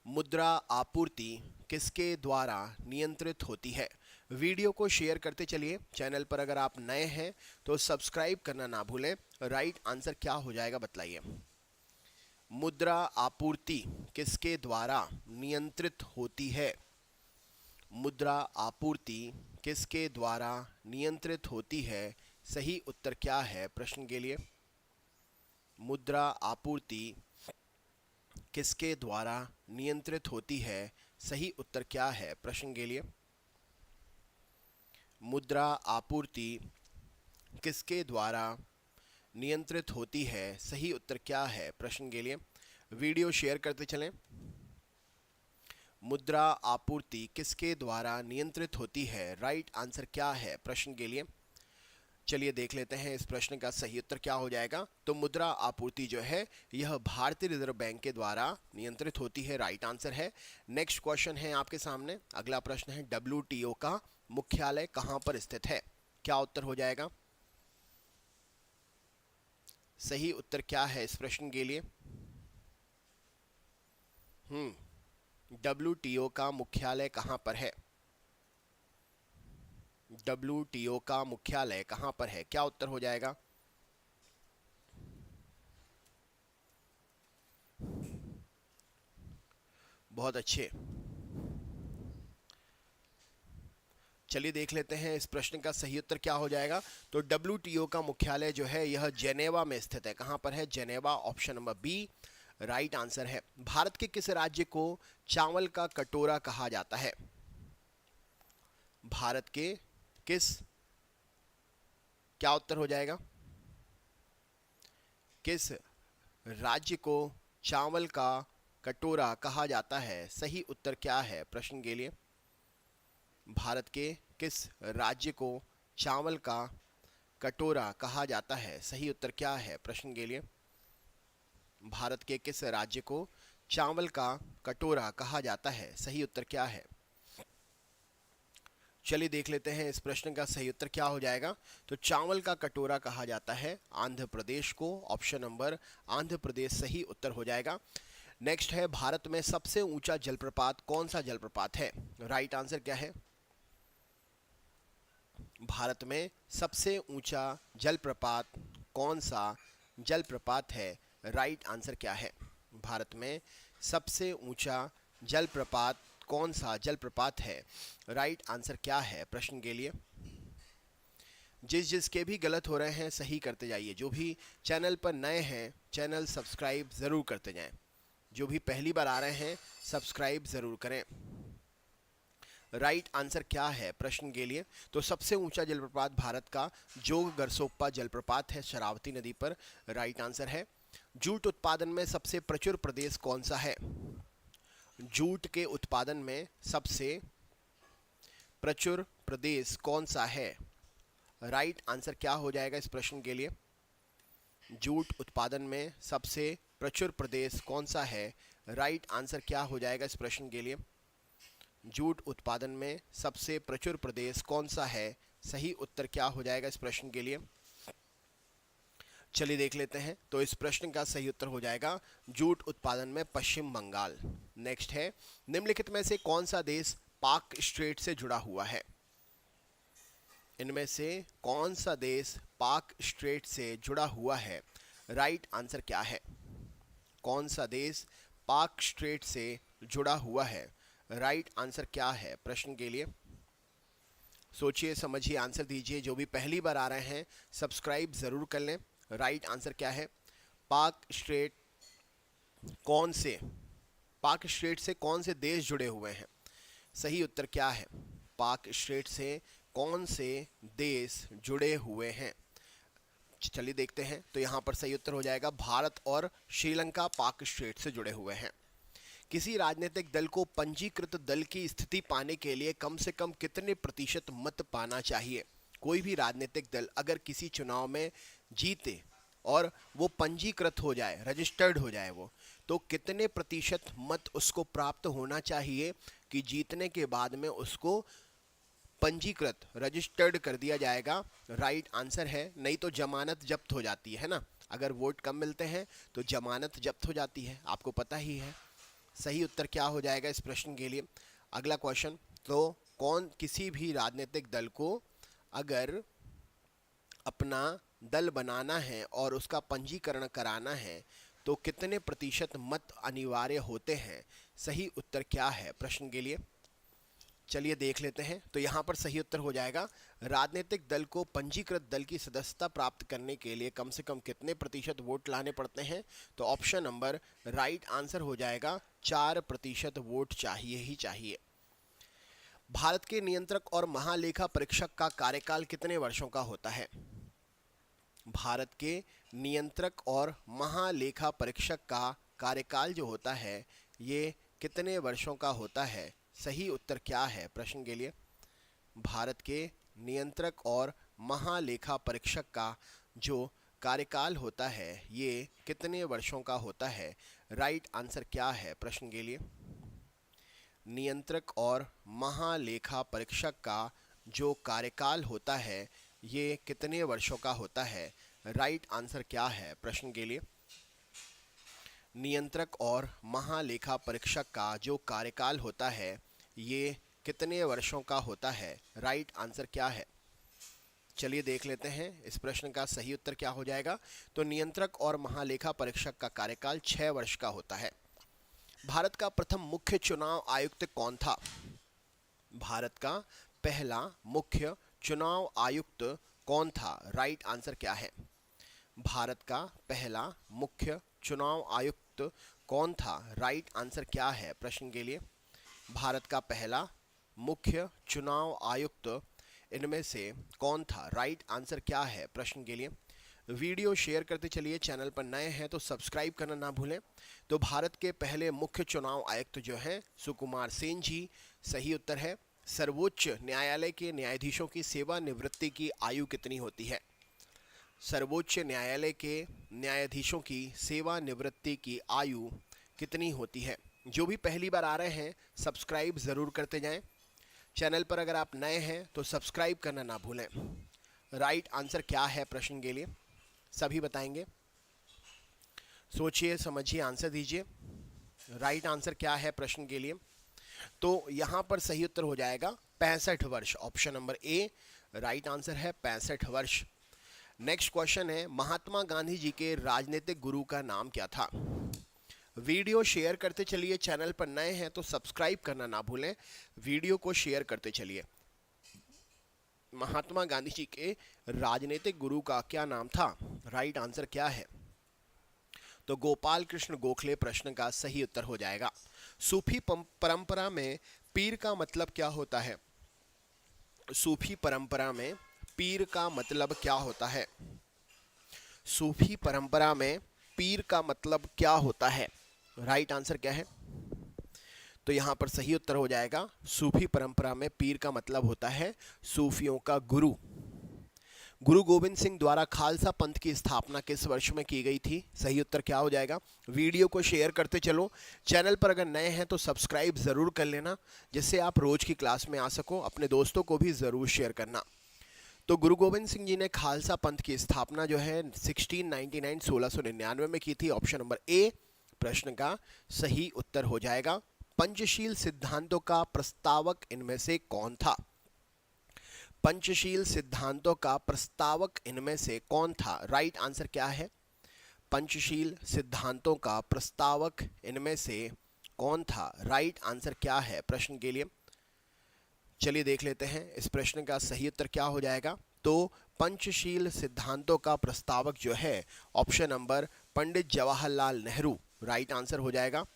मुद्रा आपूर्ति किसके द्वारा नियंत्रित होती है? वीडियो को शेयर करते चलिए, चैनल पर अगर आप नए हैं तो सब्सक्राइब करना ना भूलें। राइट आंसर क्या हो जाएगा बताइए? मुद्रा आपूर्ति किसके द्वारा नियंत्रित होती है? मुद्रा आपूर्ति किसके द्वारा नियंत्रित होती है? सही उत्तर क्या है प्रश्न के लिए? मुद्रा आपूर्ति किसके द्वारा नियंत्रित होती है? सही उत्तर क्या है प्रश्न के लिए? मुद्रा आपूर्ति किसके द्वारा नियंत्रित होती है? सही उत्तर क्या है प्रश्न के लिए? वीडियो शेयर करते चलें। मुद्रा आपूर्ति किसके द्वारा नियंत्रित होती है? राइट आंसर क्या है प्रश्न के लिए? चलिए देख लेते हैं इस प्रश्न का सही उत्तर क्या हो जाएगा। तो मुद्रा आपूर्ति जो है यह भारतीय रिजर्व बैंक के द्वारा नियंत्रित होती है। राइट आंसर है। नेक्स्ट क्वेश्चन है आपके सामने। अगला प्रश्न है WTO का मुख्यालय कहां पर स्थित है? क्या उत्तर हो जाएगा? सही उत्तर क्या है इस प्रश्न के लिए? WTO का मुख्यालय कहां पर है? WTO का मुख्यालय कहां पर है? क्या उत्तर हो जाएगा? बहुत अच्छे। चलिए देख लेते हैं इस प्रश्न का सही उत्तर क्या हो जाएगा। तो WTO का मुख्यालय जो है यह जेनेवा में स्थित है। कहां पर है? Geneva, option number B right answer है। भारत के किस राज्य को चावल का कटोरा कहा जाता है? भारत के किस, क्या उत्तर हो जाएगा? किस राज्य को चावल का कटोरा कहा जाता है? सही उत्तर क्या है प्रश्न के लिए? भारत के किस राज्य को चावल का कटोरा कहा जाता है? सही उत्तर क्या है प्रश्न के लिए? भारत के किस राज्य को चावल का कटोरा कहा जाता है? सही उत्तर क्या है? चलिए देख लेते हैं इस प्रश्न का सही उत्तर क्या हो जाएगा। तो चावल का कटोरा कहा जाता है आंध्र प्रदेश को, ऑप्शन नंबर आंध्र प्रदेश सही उत्तर हो जाएगा। नेक्स्ट है, भारत में सबसे ऊंचा जलप्रपात कौन सा जलप्रपात है? राइट आंसर क्या है? भारत में सबसे ऊंचा जलप्रपात कौन सा जलप्रपात है? राइट आंसर क्या है? भारत में सबसे ऊंचा जलप्रपात कौन सा जलप्रपात है? राइट आंसर क्या है प्रश्न के लिए? जिसके भी गलत हो रहे हैं सही करते जाइए। जो भी चैनल पर नए हैं चैनल सब्सक्राइब ज़रूर करते जाएं। जो भी पहली बार आ रहे हैं सब्सक्राइब ज़रूर करें। राइट आंसर क्या है प्रश्न के लिए? तो सबसे ऊंचा जलप्रपात भारत का जोग गरसोप्पा जलप्रपात है शरावती नदी पर। राइट आंसर है। जूट उत्पादन में सबसे प्रचुर प्रदेश कौन सा है? जूट के उत्पादन में सबसे प्रचुर प्रदेश कौन सा है? राइट आंसर क्या हो जाएगा इस प्रश्न के लिए? जूट उत्पादन में सबसे प्रचुर प्रदेश कौन सा है? राइट आंसर क्या हो जाएगा इस प्रश्न के लिए? जूट उत्पादन में सबसे प्रचुर प्रदेश कौन सा है? सही उत्तर क्या हो जाएगा इस प्रश्न के लिए? चलिए देख लेते हैं। तो इस प्रश्न का सही उत्तर हो जाएगा जूट उत्पादन में पश्चिम बंगाल। नेक्स्ट है, निम्नलिखित में से कौन सा देश पाक स्ट्रेट से जुड़ा हुआ है? इनमें से कौन सा देश पाक स्ट्रेट से जुड़ा हुआ है? राइट आंसर क्या है? कौन सा देश पाक स्ट्रेट से जुड़ा हुआ है? राइट आंसर क्या है प्रश्न के लिए? सोचिए समझिए आंसर दीजिए। जो भी पहली बार आ रहे हैं सब्सक्राइब ज़रूर कर लें। राइट आंसर क्या है? पाक स्ट्रेट से कौन से देश जुड़े हुए हैं? सही उत्तर क्या है? पाक स्ट्रेट से कौन से देश जुड़े हुए हैं? चलिए देखते हैं। तो यहाँ पर सही उत्तर हो जाएगा भारत और श्रीलंका पाक स्ट्रेट से जुड़े हुए हैं। किसी राजनीतिक दल को पंजीकृत दल की स्थिति पाने के लिए कम से कम कितने प्रतिशत मत पाना चाहिए? कोई भी राजनीतिक दल अगर किसी चुनाव में जीते और वो पंजीकृत हो जाए, रजिस्टर्ड हो जाए वो, तो कितने प्रतिशत मत उसको प्राप्त होना चाहिए कि जीतने के बाद में उसको पंजीकृत, रजिस्टर्ड कर दिया जाएगा? राइट आंसर है, नहीं तो जमानत जब्त हो जाती है ना। अगर वोट कम मिलते हैं तो जमानत जब्त हो जाती है, आपको पता ही है। सही उत्तर क्या हो जाएगा इस प्रश्न के लिए? अगला क्वेश्चन, तो किसी भी राजनीतिक दल को अगर अपना दल बनाना है और उसका पंजीकरण कराना है तो कितने प्रतिशत मत अनिवार्य होते हैं? सही उत्तर क्या है प्रश्न के लिए? चलिए देख लेते हैं। तो यहाँ पर सही उत्तर हो जाएगा राजनीतिक दल को पंजीकृत दल की सदस्यता प्राप्त करने के लिए कम से कम कितने प्रतिशत वोट लाने पड़ते हैं? तो ऑप्शन नंबर राइट आंसर हो जाएगा 4% वोट चाहिए ही चाहिए। भारत के नियंत्रक और महालेखा परीक्षक का कार्यकाल कितने वर्षों का होता है? भारत के नियंत्रक और महालेखा परीक्षक का कार्यकाल जो होता है ये कितने वर्षों का होता है? सही उत्तर क्या है प्रश्न के लिए? भारत के नियंत्रक और महालेखा परीक्षक का जो कार्यकाल होता है ये कितने वर्षों का होता है? राइट आंसर क्या है प्रश्न के लिए? नियंत्रक और महालेखा परीक्षक का जो कार्यकाल होता है ये कितने वर्षों का होता है? राइट आंसर क्या है प्रश्न के लिए? नियंत्रक और महालेखा परीक्षक का जो कार्यकाल होता है ये कितने वर्षों का होता है? राइट आंसर क्या है? चलिए देख लेते हैं इस प्रश्न का सही उत्तर क्या हो जाएगा। तो नियंत्रक और महालेखा परीक्षक का कार्यकाल 6 वर्ष का होता है। भारत का प्रथम मुख्य चुनाव आयुक्त कौन था? भारत का पहला मुख्य चुनाव आयुक्त कौन था? राइट आंसर क्या है? भारत का पहला मुख्य चुनाव आयुक्त कौन था? राइट आंसर क्या है प्रश्न के लिए? भारत का पहला मुख्य चुनाव आयुक्त इनमें से कौन था? राइट आंसर क्या है प्रश्न के लिए? वीडियो शेयर करते चलिए। चैनल पर नए हैं तो सब्सक्राइब करना ना भूलें। तो भारत के पहले मुख्य चुनाव आयुक्त जो हैं सुकुमार सेन जी। सही उत्तर है। सर्वोच्च न्यायालय के न्यायाधीशों की सेवानिवृत्ति की आयु कितनी होती है? सर्वोच्च न्यायालय के न्यायाधीशों की सेवानिवृत्ति की आयु कितनी होती है? जो भी पहली बार आ रहे हैं सब्सक्राइब ज़रूर करते जाएं। चैनल पर अगर आप नए हैं तो सब्सक्राइब करना ना भूलें। राइट आंसर क्या है प्रश्न के लिए? सभी बताएंगे। सोचिए समझिए आंसर दीजिए। राइट आंसर क्या है प्रश्न के लिए? तो यहां पर सही उत्तर हो जाएगा 65 वर्ष। Option number A right answer है 65 वर्ष। नेक्स्ट क्वेश्चन है, महात्मा गांधी जी के राजनीतिक गुरु का नाम क्या था? वीडियो शेयर करते चलिए, चैनल पर नए हैं तो सब्सक्राइब करना ना भूलें, वीडियो को शेयर करते चलिए। महात्मा गांधी जी के राजनीतिक गुरु का क्या नाम था? राइट आंसर क्या है? तो गोपाल कृष्ण गोखले प्रश्न का सही उत्तर हो जाएगा। सूफी परंपरा में पीर का मतलब क्या होता है? सूफी परंपरा में पीर का मतलब क्या होता है? सूफी परंपरा में पीर का मतलब क्या होता है? राइट आंसर क्या है? तो यहां पर सही उत्तर हो जाएगा, सूफी परंपरा में पीर का मतलब होता है सूफियों का गुरु। गुरु गोविंद सिंह द्वारा खालसा पंथ की स्थापना किस वर्ष में की गई थी? सही उत्तर क्या हो जाएगा? वीडियो को शेयर करते चलो, चैनल पर अगर नए हैं तो सब्सक्राइब ज़रूर कर लेना, जिससे आप रोज की क्लास में आ सको। अपने दोस्तों को भी ज़रूर शेयर करना। तो गुरु गोविंद सिंह जी ने खालसा पंथ की स्थापना जो है 1699 में की थी। ऑप्शन नंबर ए प्रश्न का सही उत्तर हो जाएगा। पंचशील सिद्धांतों का प्रस्तावक इनमें से कौन था? पंचशील सिद्धांतों का प्रस्तावक इनमें से कौन था? राइट आंसर क्या है? पंचशील सिद्धांतों का प्रस्तावक इनमें से कौन था? राइट आंसर क्या है प्रश्न के लिए? चलिए देख लेते हैं इस प्रश्न का सही उत्तर क्या हो जाएगा। तो पंचशील सिद्धांतों का प्रस्तावक जो है option number Pandit Jawaharlal Nehru right answer हो जाएगा।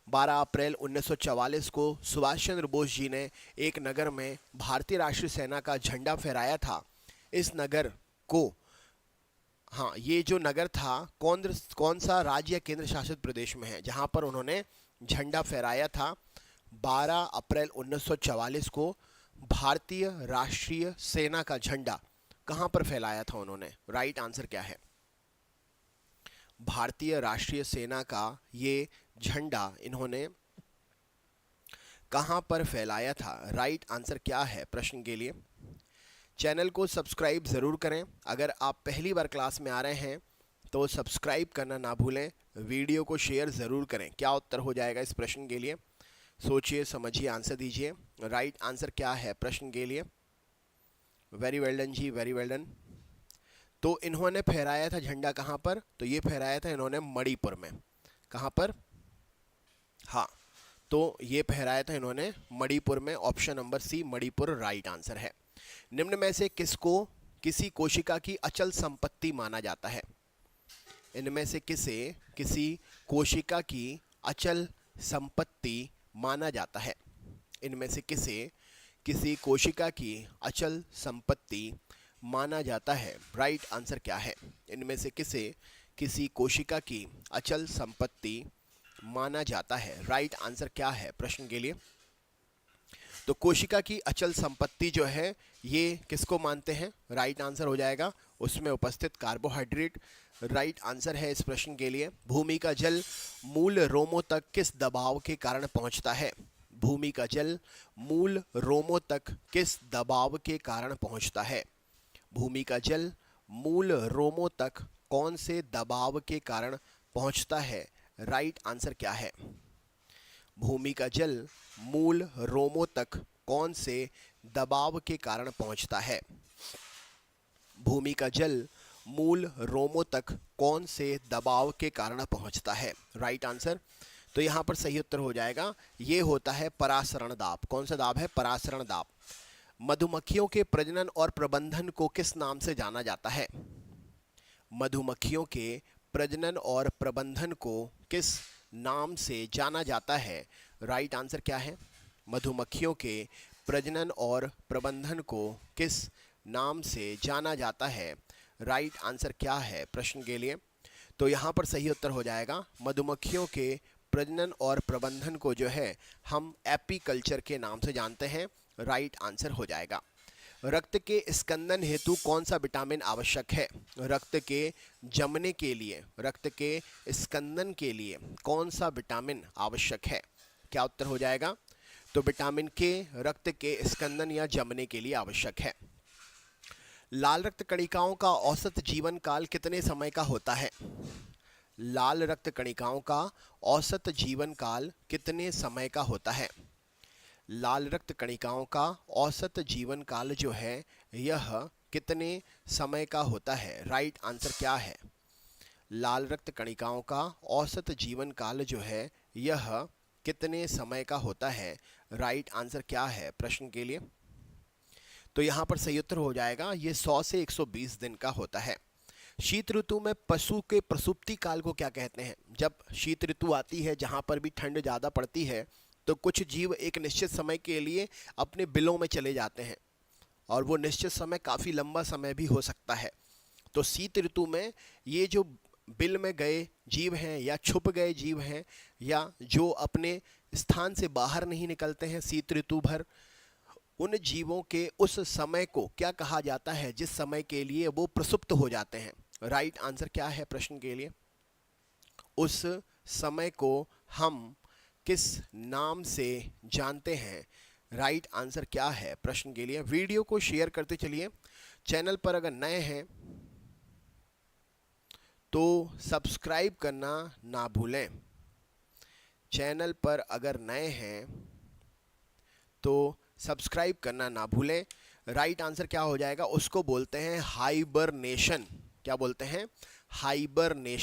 12 अप्रैल 1944 को सुभाष चंद्र बोस जी ने एक नगर में भारतीय राष्ट्रीय सेना का झंडा फहराया था। इस नगर को, हाँ, ये जो नगर था कौन सा राज्य या केंद्र शासित प्रदेश में है जहां पर उन्होंने झंडा फहराया था? 12 अप्रैल 1944 को भारतीय राष्ट्रीय सेना का झंडा कहां पर फहराया था उन्होंने? राइट आंसर क्या है? भारतीय राष्ट्रीय सेना का ये झंडा इन्होंने कहां पर फैलाया था? राइट आंसर क्या है प्रश्न के लिए? चैनल को सब्सक्राइब ज़रूर करें। अगर आप पहली बार क्लास में आ रहे हैं तो सब्सक्राइब करना ना भूलें, वीडियो को शेयर ज़रूर करें। क्या उत्तर हो जाएगा इस प्रश्न के लिए? सोचिए, समझिए, आंसर दीजिए। राइट आंसर क्या है प्रश्न के लिए? वेरी वेल डन जी, वेरी वेल डन। तो इन्होंने फहराया था झंडा कहां पर? तो ये फहराया था इन्होंने मणिपुर में। कहां पर? हाँ, तो ये फहराया था इन्होंने मणिपुर में। Option number C Manipur right answer है। निम्न में से किसको किसी कोशिका की अचल संपत्ति माना जाता है? इनमें से किसे किसी कोशिका की अचल संपत्ति माना जाता है? इनमें से किसे किसी कोशिका की अचल संपत्ति माना जाता है? राइट आंसर क्या है? इनमें से किसे किसी कोशिका की अचल संपत्ति माना जाता है? राइट आंसर क्या है प्रश्न के लिए? तो कोशिका की अचल संपत्ति जो है ये किसको मानते हैं? राइट आंसर हो जाएगा उसमें उपस्थित कार्बोहाइड्रेट। राइट आंसर है इस प्रश्न के लिए। भूमि का जल मूल रोमों तक किस दबाव के कारण पहुंचता है? भूमि का जल मूल रोमों तक किस दबाव के कारण पहुंचता है? भूमि का जल मूल रोमों तक कौन से दबाव के कारण पहुंचता है? राइट आंसर क्या है? भूमि का जल मूल रोमों तक कौन से दबाव के कारण पहुंचता है? भूमि का जल मूल रोमों तक कौन से दबाव के कारण पहुंचता है? Right answer. तो यहाँ पर सही उत्तर हो जाएगा, ये होता है परासरण दाब। कौन सा दाब है? परासरण दाब। मधुमक्खियों के प्रजनन और प्रबंधन को किस नाम से जाना जाता है? मधुमक्खियों के प्रजनन और प्रबंधन को किस नाम से जाना जाता है? राइट आंसर क्या है? मधुमक्खियों के प्रजनन और प्रबंधन को किस नाम से जाना जाता है? राइट आंसर क्या है प्रश्न के लिए? तो यहाँ पर सही उत्तर हो जाएगा मधुमक्खियों के प्रजनन और प्रबंधन को जो है हम एपीकल्चर के नाम से जानते हैं। राइट आंसर हो जाएगा। रक्त के स्कंदन हेतु कौन सा विटामिन आवश्यक है? रक्त के जमने के लिए, रक्त के स्कंदन के लिए कौन सा विटामिन आवश्यक है? क्या उत्तर हो जाएगा? तो विटामिन के रक्त के स्कंदन या जमने के लिए आवश्यक है। लाल रक्त कणिकाओं का औसत जीवन काल कितने समय का होता है? लाल रक्त कणिकाओं का औसत जीवन काल कितने समय का होता है? लाल रक्त कणिकाओं का औसत जीवन काल जो है यह कितने समय का होता है? राइट आंसर क्या है? लाल रक्त कणिकाओं का औसत जीवन काल जो है यह कितने समय का होता है? राइट आंसर क्या है प्रश्न के लिए? तो यहाँ पर सही उत्तर हो जाएगा ये 100 से 120 दिन का होता है। शीत ऋतु में पशु के प्रसूति काल को क्या कहते हैं? जब शीत ऋतु आती है जहाँ पर भी ठंड ज़्यादा पड़ती है तो कुछ जीव एक निश्चित समय के लिए अपने बिलों में चले जाते हैं और वो निश्चित समय काफ़ी लंबा समय भी हो सकता है। तो शीत ऋतु में ये जो बिल में गए जीव हैं या छुप गए जीव हैं या जो अपने स्थान से बाहर नहीं निकलते हैं शीत ऋतु भर, उन जीवों के उस समय को क्या कहा जाता है जिस समय के लिए वो प्रसुप्त हो जाते हैं? राइट आंसर क्या है प्रश्न के लिए? उस समय को हम किस नाम से जानते हैं? राइट आंसर क्या है प्रश्न के लिए? वीडियो को शेयर करते चलिए। चैनल पर अगर नए हैं तो सब्सक्राइब करना ना भूलें। चैनल पर अगर नए हैं तो सब्सक्राइब करना ना भूलें। राइट आंसर क्या हो जाएगा? उसको बोलते हैं हाइबरनेशन। क्या बोलते हैं? हाइबरनेशन।